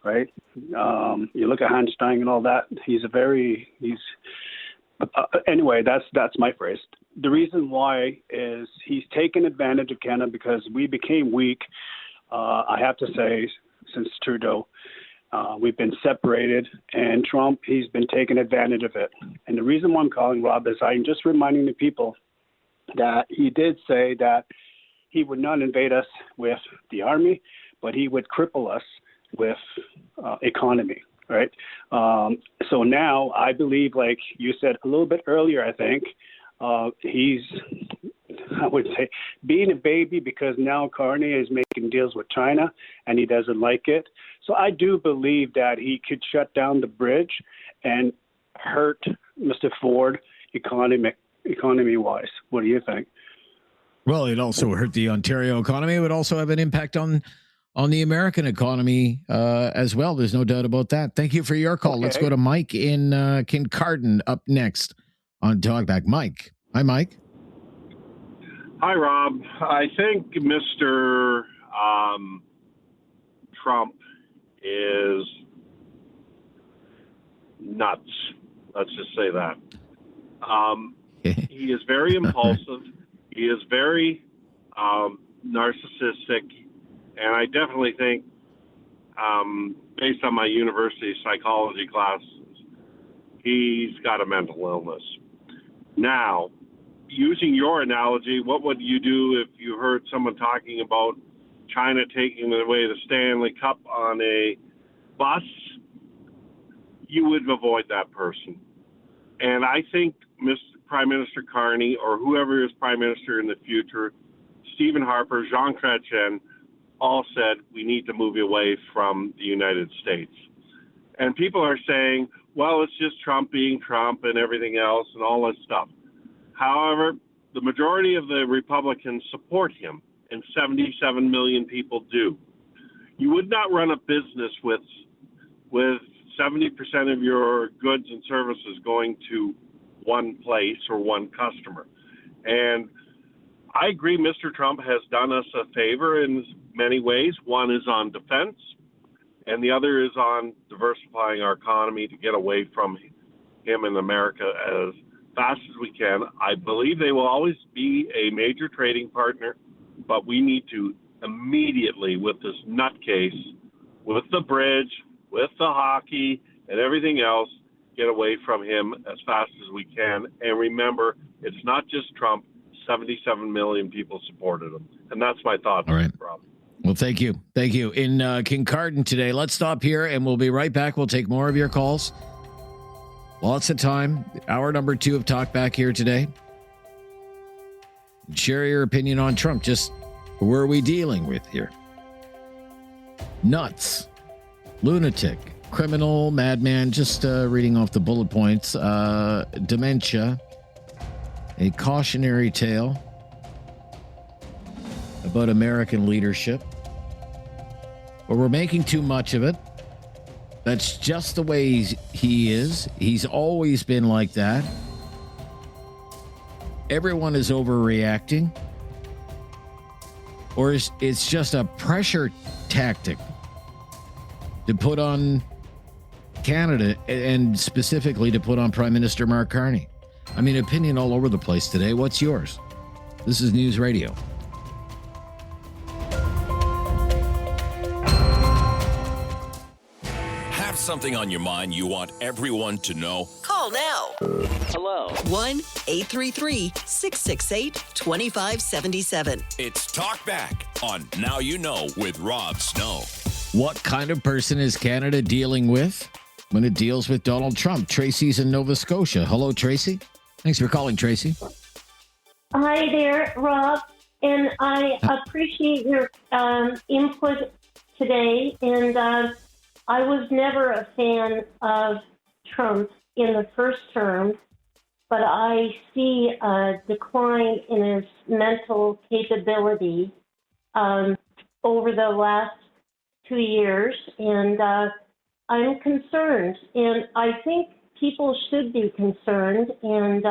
right? You look at Einstein and all that. Anyway, that's my phrase. The reason why is he's taken advantage of Canada because we became weak. I have to say, since Trudeau. We've been separated, and Trump, he's been taking advantage of it. And the reason why I'm calling, Rob, is I'm just reminding the people that he did say that he would not invade us with the army, but he would cripple us with economy, right? So now I believe, like you said a little bit earlier, I think, he's, I would say, being a baby because now Carney is making deals with China and he doesn't like it. So I do believe that he could shut down the bridge and hurt Mr. Ford economy-wise. What do you think? Well, it also hurt the Ontario economy. It would also have an impact on the American economy as well. There's no doubt about that. Thank you for your call. Okay. Let's go to Mike in Kincardine up next on Talkback. Mike. Hi, Mike. Hi, Rob. I think Mr. Trump is nuts. Let's just say that. He is very impulsive. He is very narcissistic. And I definitely think, based on my university psychology classes, he's got a mental illness. Now, using your analogy, what would you do if you heard someone talking about China taking away the Stanley Cup on a bus? You would avoid that person. And I think Prime Minister Carney, or whoever is Prime Minister in the future, Stephen Harper, Jean Chrétien, all said we need to move away from the United States. And people are saying, well, it's just Trump being Trump and everything else and all that stuff. However, the majority of the Republicans support him, and 77 million people do. You would not run a business with 70% of your goods and services going to one place or one customer. And I agree Mr. Trump has done us a favor in many ways. One is on defense, and the other is on diversifying our economy to get away from him in America as fast as we can. I believe they will always be a major trading partner, but we need to immediately, with this nutcase, with the bridge, with the hockey, and everything else, get away from him as fast as we can. And remember, it's not just Trump. 77 million people supported him. And that's my thoughts. All right, Rob. Well, thank you. Thank you. In Kincardine today, let's stop here and we'll be right back. We'll take more of your calls. Lots of time. Hour number 2 of Talkback here today. Share your opinion on Trump. Just who are we dealing with here? Nuts, lunatic, criminal, madman, just reading off the bullet points. Dementia, a cautionary tale about American leadership. But we're making too much of it. That's just the way he is. He's always been like that. Everyone is overreacting. Or it's just a pressure tactic to put on Canada and specifically to put on Prime Minister Mark Carney. I mean, opinion all over the place today. What's yours? This is News Radio. Have something on your mind you want everyone to know? Call now. Hello. 1-833-668-2577. It's Talkback on Now You Know with Rob Snow. What kind of person is Canada dealing with when it deals with Donald Trump? Tracy's in Nova Scotia. Hello, Tracy. Thanks for calling, Tracy. Hi there, Rob. And I appreciate your input today. And I was never a fan of Trump in the first term, but I see a decline in his mental capability over the last 2 years. And I'm concerned. And I think people should be concerned. And,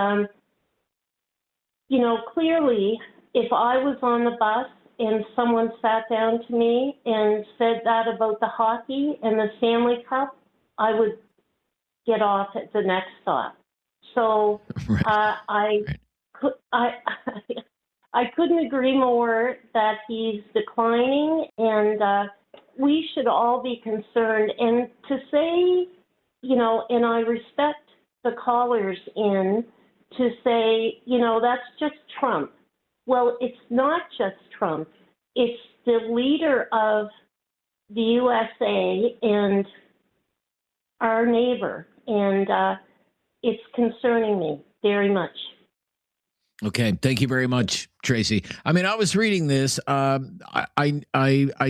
clearly, if I was on the bus and someone sat down to me and said that about the hockey and the Stanley Cup, I would get off at the next stop. So I couldn't agree more that he's declining, and we should all be concerned. And to say, and I respect the callers to say, that's just Trump. Well, it's not just Trump. It's the leader of the USA and our neighbor. And it's concerning me very much. Okay, thank you very much, Tracy. I mean, I was reading this. I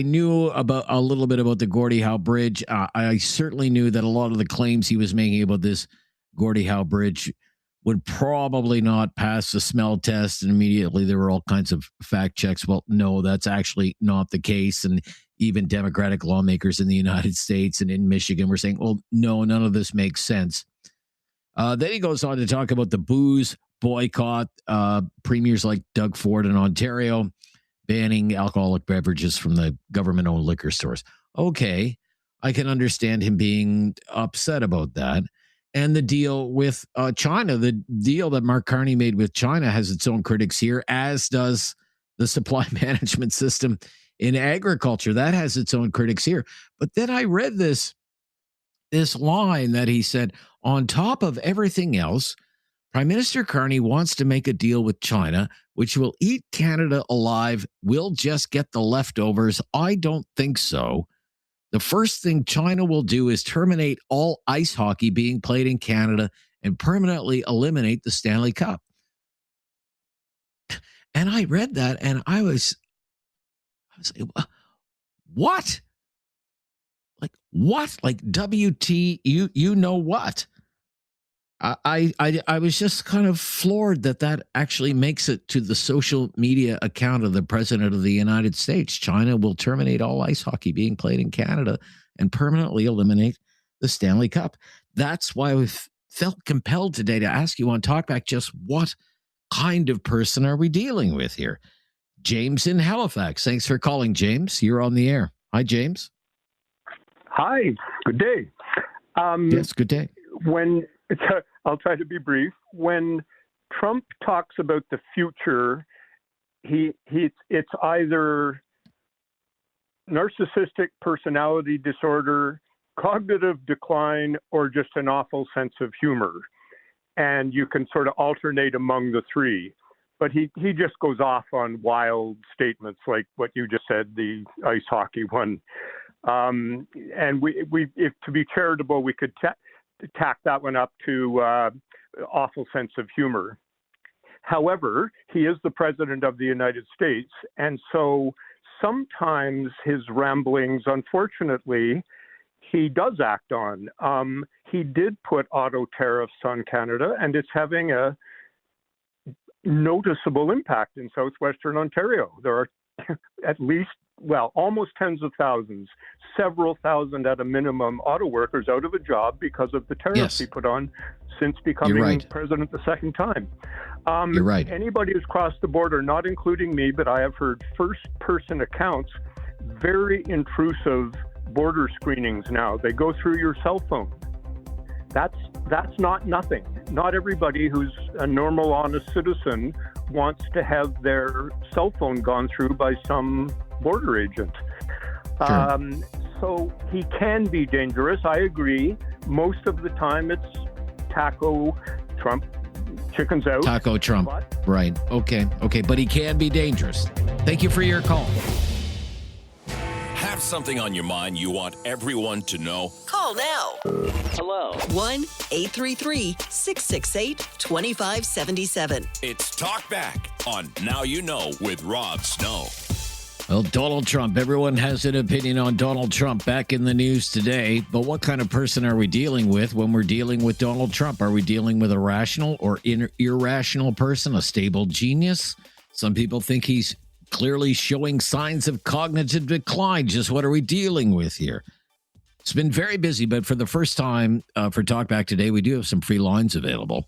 knew about a little bit about the Gordie Howe Bridge. I certainly knew that a lot of the claims he was making about this Gordie Howe Bridge would probably not pass the smell test. And immediately there were all kinds of fact checks. Well, no, that's actually not the case. And even Democratic lawmakers in the United States and in Michigan were saying, well, no, none of this makes sense. Then he goes on to talk about the booze boycott, premiers like Doug Ford in Ontario banning alcoholic beverages from the government-owned liquor stores. Okay, I can understand him being upset about that. And the deal with China, the deal that Mark Carney made with China has its own critics here, as does the supply management system in agriculture. That has its own critics here. But then I read this line that he said, on top of everything else, Prime Minister Carney wants to make a deal with China, which will eat Canada alive. We'll just get the leftovers. I don't think so. The first thing China will do is terminate all ice hockey being played in Canada and permanently eliminate the Stanley Cup. And I read that and I was like, what? Like what? Like WT, you know what? I was just kind of floored that actually makes it to the social media account of the President of the United States. China will terminate all ice hockey being played in Canada and permanently eliminate the Stanley Cup. That's why we've felt compelled today to ask you on Talkback, just what kind of person are we dealing with here? James in Halifax. Thanks for calling, James. You're on the air. Hi, James. Hi. Good day. Yes, good day. I'll try to be brief. When Trump talks about the future, it's either narcissistic personality disorder, cognitive decline, or just an awful sense of humor. And you can sort of alternate among the three. But he just goes off on wild statements like what you just said, the ice hockey one. And if to be charitable, we could tack that one up to awful sense of humor. However, he is the president of the United States, and so sometimes his ramblings, unfortunately, he does act on. He did put auto tariffs on Canada, and it's having a noticeable impact in southwestern Ontario. There are at least, almost tens of thousands, several thousand at a minimum, auto workers out of a job because of the tariffs he put on since becoming president the second time. You're right. Anybody who's crossed the border, not including me, but I have heard first-person accounts, very intrusive border screenings now. They go through your cell phone. That's not nothing. Not everybody who's a normal, honest citizen wants to have their cell phone gone through by some border agent. Sure. So he can be dangerous. I agree. Most of the time it's taco Trump, chickens out. Taco Trump. Right. Okay. But he can be dangerous. Thank you for your call. Have something on your mind you want everyone to know? Call now. Hello. 1-833-668-2577. It's Talkback on Now You Know with Rob Snow. Well, Donald Trump. Everyone has an opinion on Donald Trump back in the news today. But what kind of person are we dealing with when we're dealing with Donald Trump? Are we dealing with a rational or irrational person, a stable genius? Some people think he's clearly showing signs of cognitive decline. Just what are we dealing with here? It's been very busy, but for the first time for Talkback today, we do have some free lines available.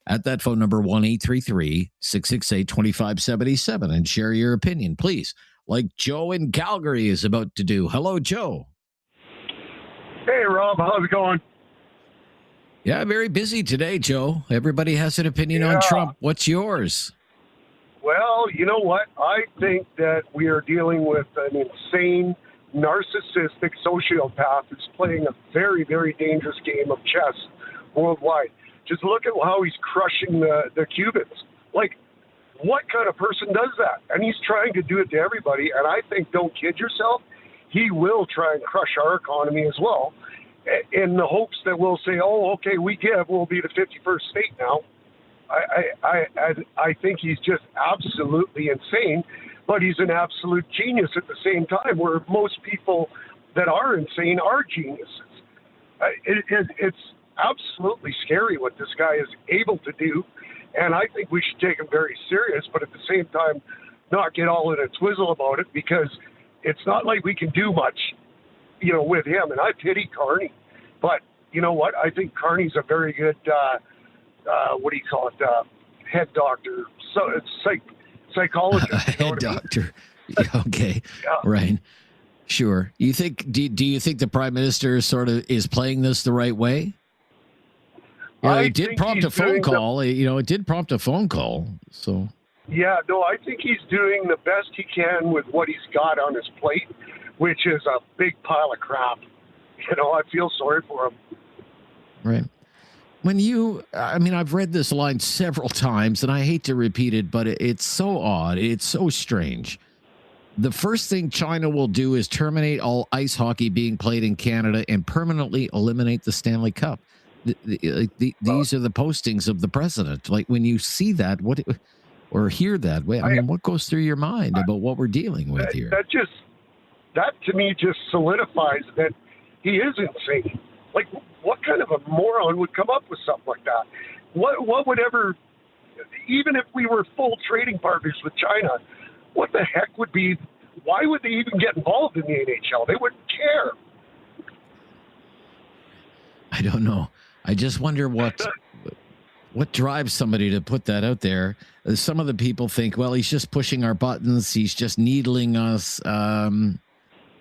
At that phone number, 1-833-668-2577, and share your opinion, please, like Joe in Calgary is about to do. Hello, Joe. Hey, Rob. How's it going? Yeah, very busy today, Joe. Everybody has an opinion on Trump. What's yours? Well, you know what? I think that we are dealing with an insane, narcissistic sociopath who's playing a very, very dangerous game of chess worldwide. Just look at how he's crushing the Cubans. Like, what kind of person does that? And he's trying to do it to everybody. And I think, don't kid yourself, he will try and crush our economy as well, in the hopes that we'll say, oh, okay, we give, we'll be the 51st state now. I think he's just absolutely insane, but he's an absolute genius at the same time, where most people that are insane are geniuses. It's absolutely scary what this guy is able to do, and I think we should take him very serious, but at the same time not get all in a twizzle about it, because it's not like we can do much, with him. And I pity Carney, but you know what? I think Carney's a very good head doctor, so it's psychologist. Head doctor. Okay. Yeah. Right. Sure. Do you think the prime minister sort of is playing this the right way? It did prompt a phone call. It did prompt a phone call. So. Yeah, no, I think he's doing the best he can with what he's got on his plate, which is a big pile of crap. I feel sorry for him. Right. I've read this line several times, and I hate to repeat it, but it's so odd. It's so strange. The first thing China will do is terminate all ice hockey being played in Canada and permanently eliminate the Stanley Cup. These are the postings of the president. Like, when you see that, or hear that, what goes through your mind about what we're dealing with here? That to me just solidifies that he is insane. Like, what kind of a moron would come up with something like that? What would ever, even if we were full trading partners with China, what the heck why would they even get involved in the NHL? They wouldn't care. I don't know. I just wonder what drives somebody to put that out there. Some of the people think, well, he's just pushing our buttons. He's just needling us.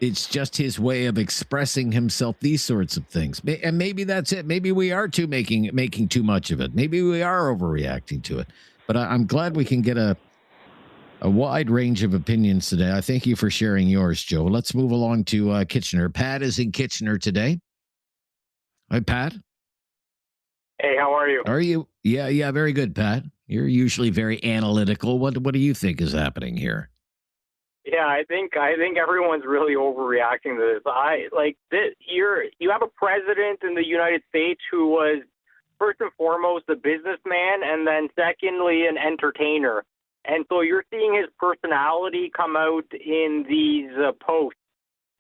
It's just his way of expressing himself, these sorts of things. And maybe that's it. Maybe we are making too much of it. Maybe we are overreacting to it. But I'm glad we can get a wide range of opinions today. I thank you for sharing yours, Joe. Let's move along to Kitchener. Pat is in Kitchener today. Hi, Pat. Hey, how are you? Are you? Yeah, very good, Pat. You're usually very analytical. What do you think is happening here? Yeah, I think everyone's really overreacting to this. You have a president in the United States who was first and foremost a businessman, and then secondly an entertainer. And so you're seeing his personality come out in these posts.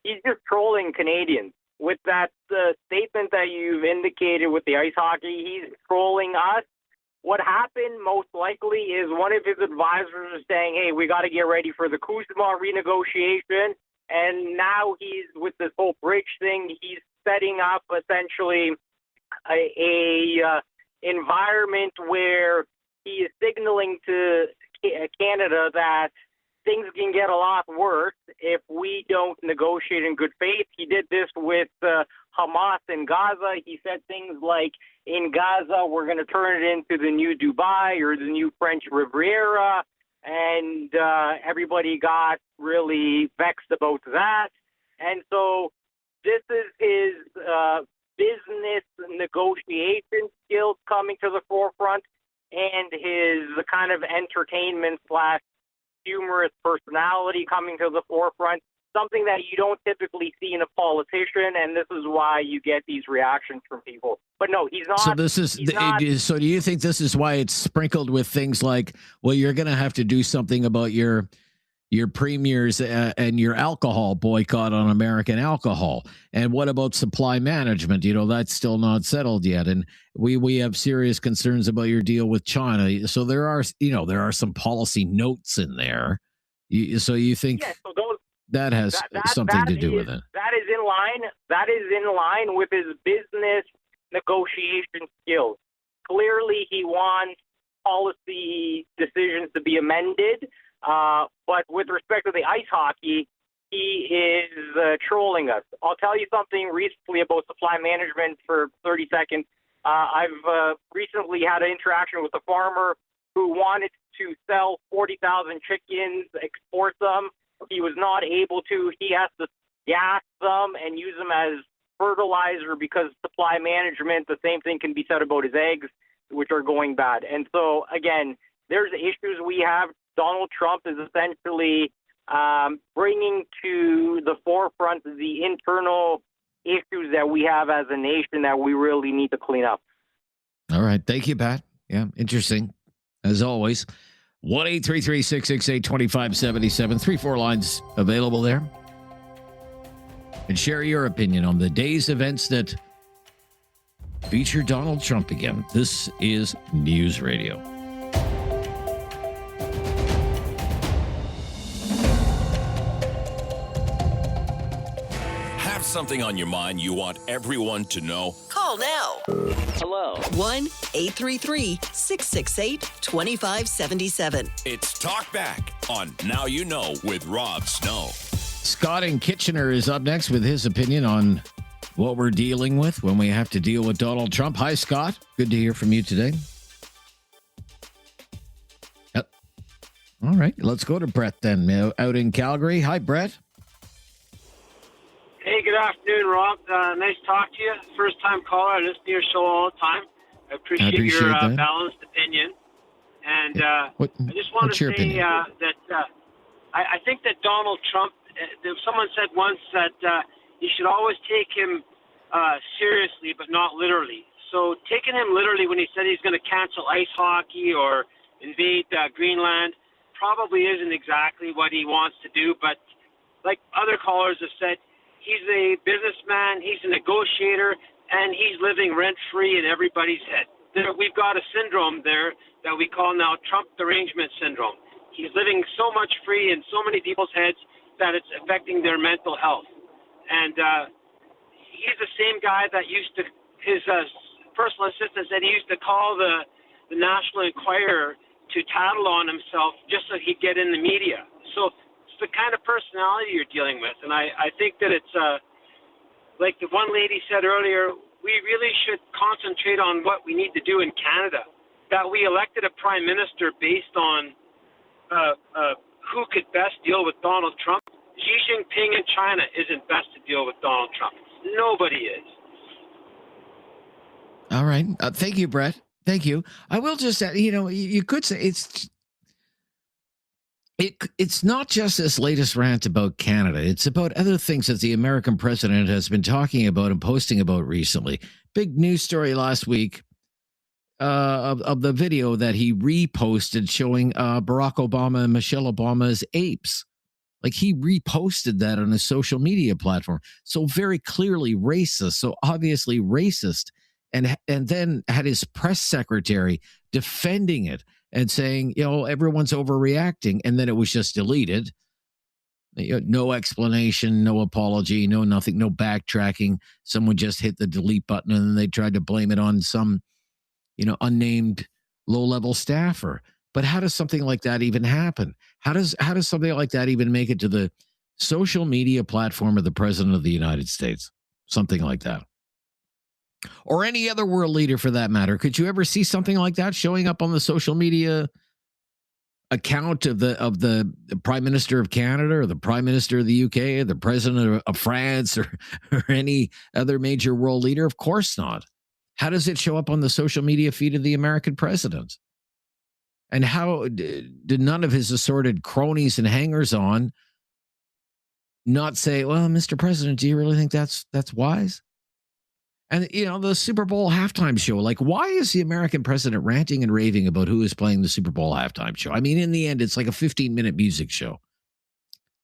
He's just trolling Canadians. With that statement that you've indicated with the ice hockey, he's trolling us. What happened most likely is one of his advisors is saying, hey, we got to get ready for the Kuzma renegotiation. And now he's, with this whole bridge thing, he's setting up essentially a environment where he is signaling to Canada that things can get a lot worse if we don't negotiate in good faith. He did this with Hamas in Gaza. He said things like, in Gaza, we're going to turn it into the new Dubai or the new French Riviera, and everybody got really vexed about that. And so this is his business negotiation skills coming to the forefront, and his kind of entertainment / humorous personality coming to the forefront, something that you don't typically see in a politician, and this is why you get these reactions from people. But no, he's not. So do you think this is why it's sprinkled with things like, well, you're going to have to do something about your premiers and your alcohol boycott on American alcohol? And what about supply management? That's still not settled yet. And we have serious concerns about your deal with China. So there are some policy notes in there. So you think that has something to do with it? That is in line. That is in line with his business negotiation skills. Clearly, he wants policy decisions to be amended. But with respect to the ice hockey, he is trolling us. I'll tell you something recently about supply management for 30 seconds. I've recently had an interaction with a farmer who wanted to sell 40,000 chickens, export them. He was not able to. He has to gas them and use them as fertilizer because supply management, the same thing can be said about his eggs, which are going bad. And so, again, there's issues we have. Donald Trump is essentially bringing to the forefront the internal issues that we have as a nation that we really need to clean up. All right. Thank you, Pat. Yeah, interesting. As always, 1-833-668-2577. 3-4 lines available there. And share your opinion on the day's events that feature Donald Trump again. This is News Radio. Something on your mind you want everyone to know? Call now. Hello. 1-833-668-2577. It's Talkback on Now You Know with Rob Snow. Scott in Kitchener is up next with his opinion on what we're dealing with when we have to deal with Donald Trump. Hi, Scott. Good to hear from you today. Yep. All right. Let's go to Brett then, out in Calgary. Hi, Brett. Hey, good afternoon, Rob. Nice to talk to you. First-time caller. I listen to your show all the time. I appreciate your balanced opinion. And I just want to say that I think that Donald Trump, someone said once that you should always take him seriously, but not literally. So taking him literally when he said he's going to cancel ice hockey or invade Greenland probably isn't exactly what he wants to do. But like other callers have said, he's a businessman, he's a negotiator, and he's living rent-free in everybody's head. We've got a syndrome there that we call now Trump derangement syndrome. He's living so much free in so many people's heads that it's affecting their mental health. And he's the same guy that used to his personal assistant said he used to call the National Enquirer to tattle on himself just so he'd get in the media. So it's the kind of personality you're dealing with. And I think that it's like the one lady said earlier, we really should concentrate on what we need to do in Canada, that we elected a prime minister based on who could best deal with Donald Trump. Xi Jinping in China isn't best to deal with Donald Trump. Nobody is. All right. Thank you, Brett. Thank you. I will just add, you could say it's not just this latest rant about Canada. It's about other things that the American president has been talking about and posting about recently. Big news story last week of the video that he reposted showing Barack Obama and Michelle Obama's apes. Like, he reposted that on his social media platform. So very clearly racist. So obviously racist. And then had his press secretary defending it and saying, everyone's overreacting. And then it was just deleted. No explanation, no apology, no nothing, no backtracking. Someone just hit the delete button and then they tried to blame it on some, unnamed low-level staffer. But how does something like that even happen? How does something like that even make it to the social media platform of the president of the United States? Something like that. Or any other world leader for that matter. Could you ever see something like that showing up on the social media account of the Prime Minister of Canada or the Prime Minister of the UK or the President of France or any other major world leader? Of course not. How does it show up on the social media feed of the American president? And how did none of his assorted cronies and hangers-on not say, well, Mr. President, do you really think that's wise? And, the Super Bowl halftime show, like, why is the American president ranting and raving about who is playing the Super Bowl halftime show? I mean, in the end, it's like a 15-minute music show.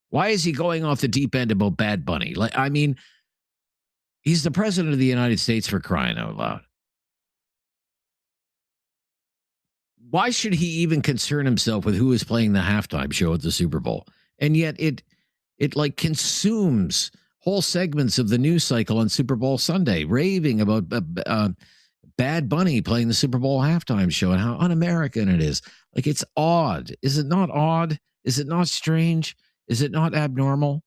Why is he going off the deep end about Bad Bunny? Like, I mean, he's the president of the United States, for crying out loud. Why should he even concern himself with who is playing the halftime show at the Super Bowl? And yet it like consumes whole segments of the news cycle on Super Bowl Sunday, raving about Bad Bunny playing the Super Bowl halftime show and how un-American it is. Like, it's odd. Is it not odd? Is it not strange? Is it not abnormal?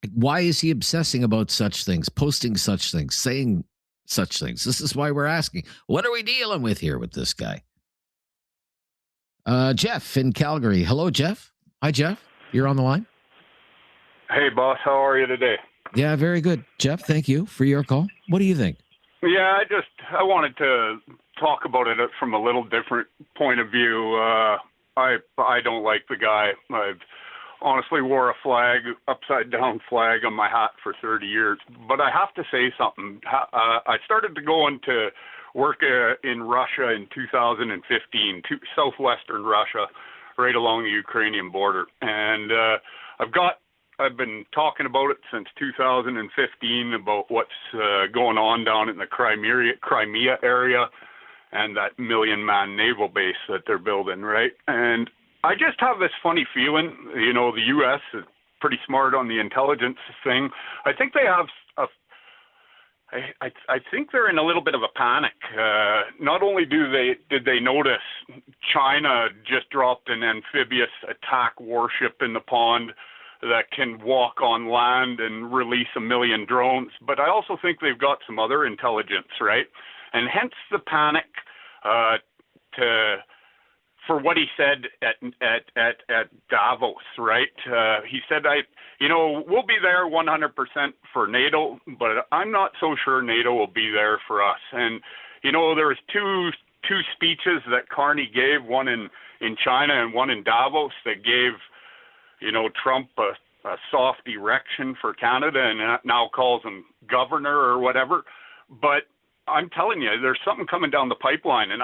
Like, why is he obsessing about such things, posting such things, saying such things? This is why we're asking, what are we dealing with here with this guy? Jeff in Calgary. Hello, Jeff. Hi, Jeff. You're on the line. Hey, boss. How are you today? Yeah, very good, Jeff. Thank you for your call. What do you think? Yeah, I wanted to talk about it from a little different point of view. I don't like the guy. I've honestly wore a upside down flag on my hat for 30 years. But I have to say something. I started to go into work in Russia in 2015, southwestern Russia, right along the Ukrainian border. And I've been talking about it since 2015 about what's going on down in the Crimea area and that 1 million-man naval base that they're building, right? And I just have this funny feeling, the U.S. is pretty smart on the intelligence thing. I think they have I think they're in a little bit of a panic. Not only did they notice China just dropped an amphibious attack warship in the pond that can walk on land and release 1 million drones, but I also think they've got some other intelligence, right? And hence the panic for what he said at Davos, right? He said, we'll be there 100% for NATO, but I'm not so sure NATO will be there for us. And, there was two speeches that Carney gave, one in China and one in Davos, that gave Trump a soft erection for Canada and now calls him governor or whatever. But I'm telling you, there's something coming down the pipeline, and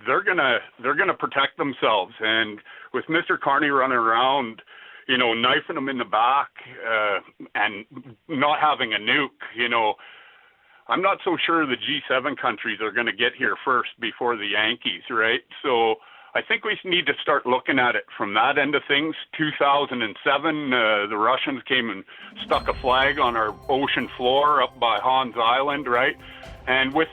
they're gonna protect themselves. And with Mr. Carney running around, knifing them in the back and not having a nuke, I'm not so sure the G7 countries are going to get here first before the Yankees, right? So I think we need to start looking at it from that end of things. 2007, the Russians came and stuck a flag on our ocean floor up by Hans Island, right? And with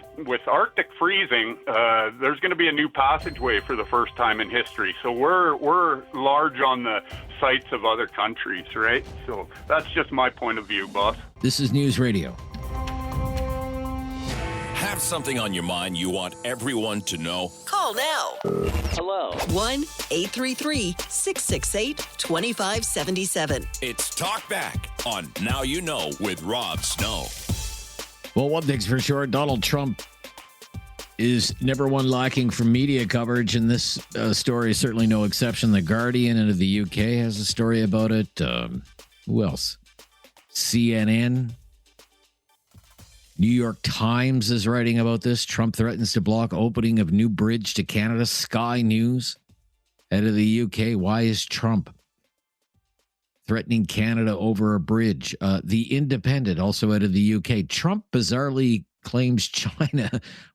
Arctic freezing, there's going to be a new passageway for the first time in history. So we're large on the sights of other countries, right? So that's just my point of view, boss. This is News Radio. Have something on your mind you want everyone to know? Call now. Hello. 1-833-668-2577. It's Talkback on Now You Know with Rob Snow. Well, one thing's for sure, Donald Trump is never one lacking for media coverage, and this story is certainly no exception. The Guardian out of the UK has a story about it. Who else? CNN. New York Times is writing about this. Trump threatens to block opening of new bridge to Canada. Sky News out of the UK. Why is Trump threatening Canada over a bridge? The Independent, also out of the UK. Trump bizarrely claims China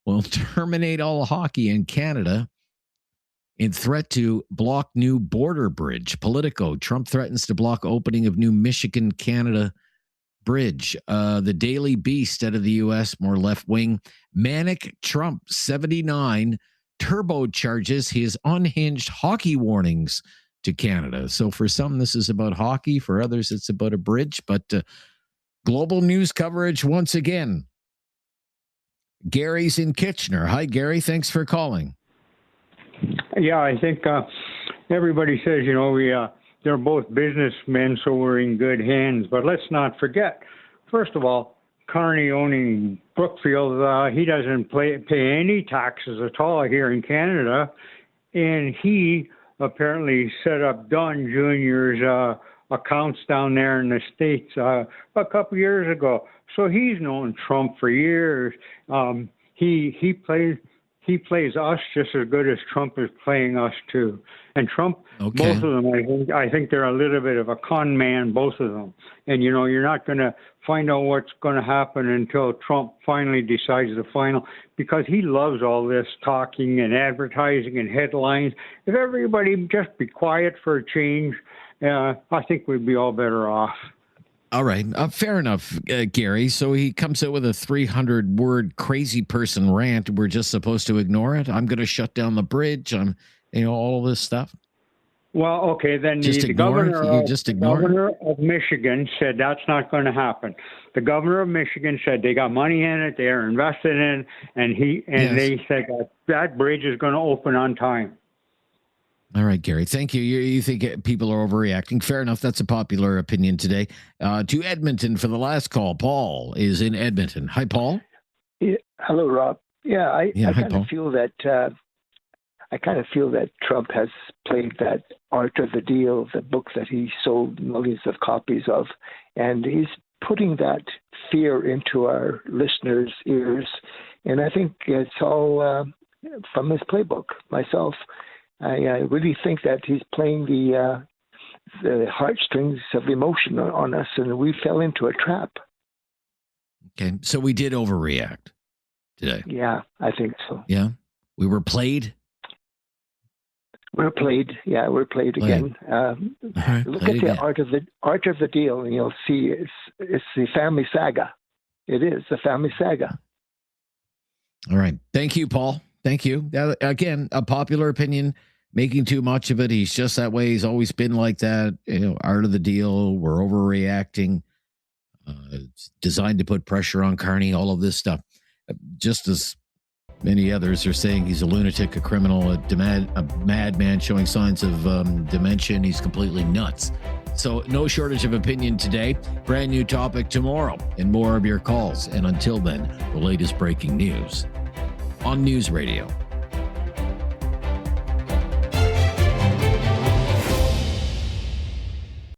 will terminate all hockey in Canada in threat to block new border bridge. Politico. Trump threatens to block opening of new Michigan-Canada bridge. The Daily Beast out of the U.S., more left-wing. Manic Trump, 79, turbocharges his unhinged hockey warnings to Canada. So for some, this is about hockey. For others, it's about a bridge. But global news coverage once again. Gary's in Kitchener. Hi, Gary. Thanks for calling. Yeah, I think everybody says, they're both businessmen, so we're in good hands. But let's not forget, first of all, Carney owning Brookfield, he doesn't pay any taxes at all here in Canada. And he apparently set up Don Jr.'s accounts down there in the States a couple years ago. So he's known Trump for years. He plays us just as good as Trump is playing us too. And Trump, both of them, I think they're a little bit of a con man, both of them. And you're not going to find out what's going to happen until Trump finally decides the final, because he loves all this talking and advertising and headlines. If everybody just be quiet for a change, I think we'd be all better off. All right. Fair enough, Gary. So he comes out with a 300-word crazy person rant. We're just supposed to ignore it. I'm going to shut down the bridge. All this stuff. Well, okay, then the governor of Michigan said that's not going to happen. The governor of Michigan said they got money in it, they are invested in, and they said that bridge is going to open on time. All right, Gary. Thank you. You think people are overreacting. Fair enough. That's a popular opinion today. To Edmonton for the last call. Paul is in Edmonton. Hi, Paul. Yeah, hello, Rob. I kind of feel that Trump has played that Art of the Deal, the book that he sold millions of copies of, and he's putting that fear into our listeners' ears. And I think it's all from his playbook. Myself, I really think that he's playing the heartstrings of emotion on us, and we fell into a trap. Okay, so we did overreact today. Yeah, I think so. Yeah, we were played. We're played. Yeah, we're played again. Right, look at the Art of the Deal, and you'll see it's the family saga. It is the family saga. All right, thank you, Paul. Thank you. Again, a popular opinion. Making too much of it. He's just that way. He's always been like that. Art of the Deal. We're overreacting. It's designed to put pressure on Carney. All of this stuff. Just as many others are saying he's a lunatic, a criminal, a madman showing signs of dementia. He's completely nuts. So no shortage of opinion today. Brand new topic tomorrow and more of your calls. And until then, the latest breaking news on News Radio.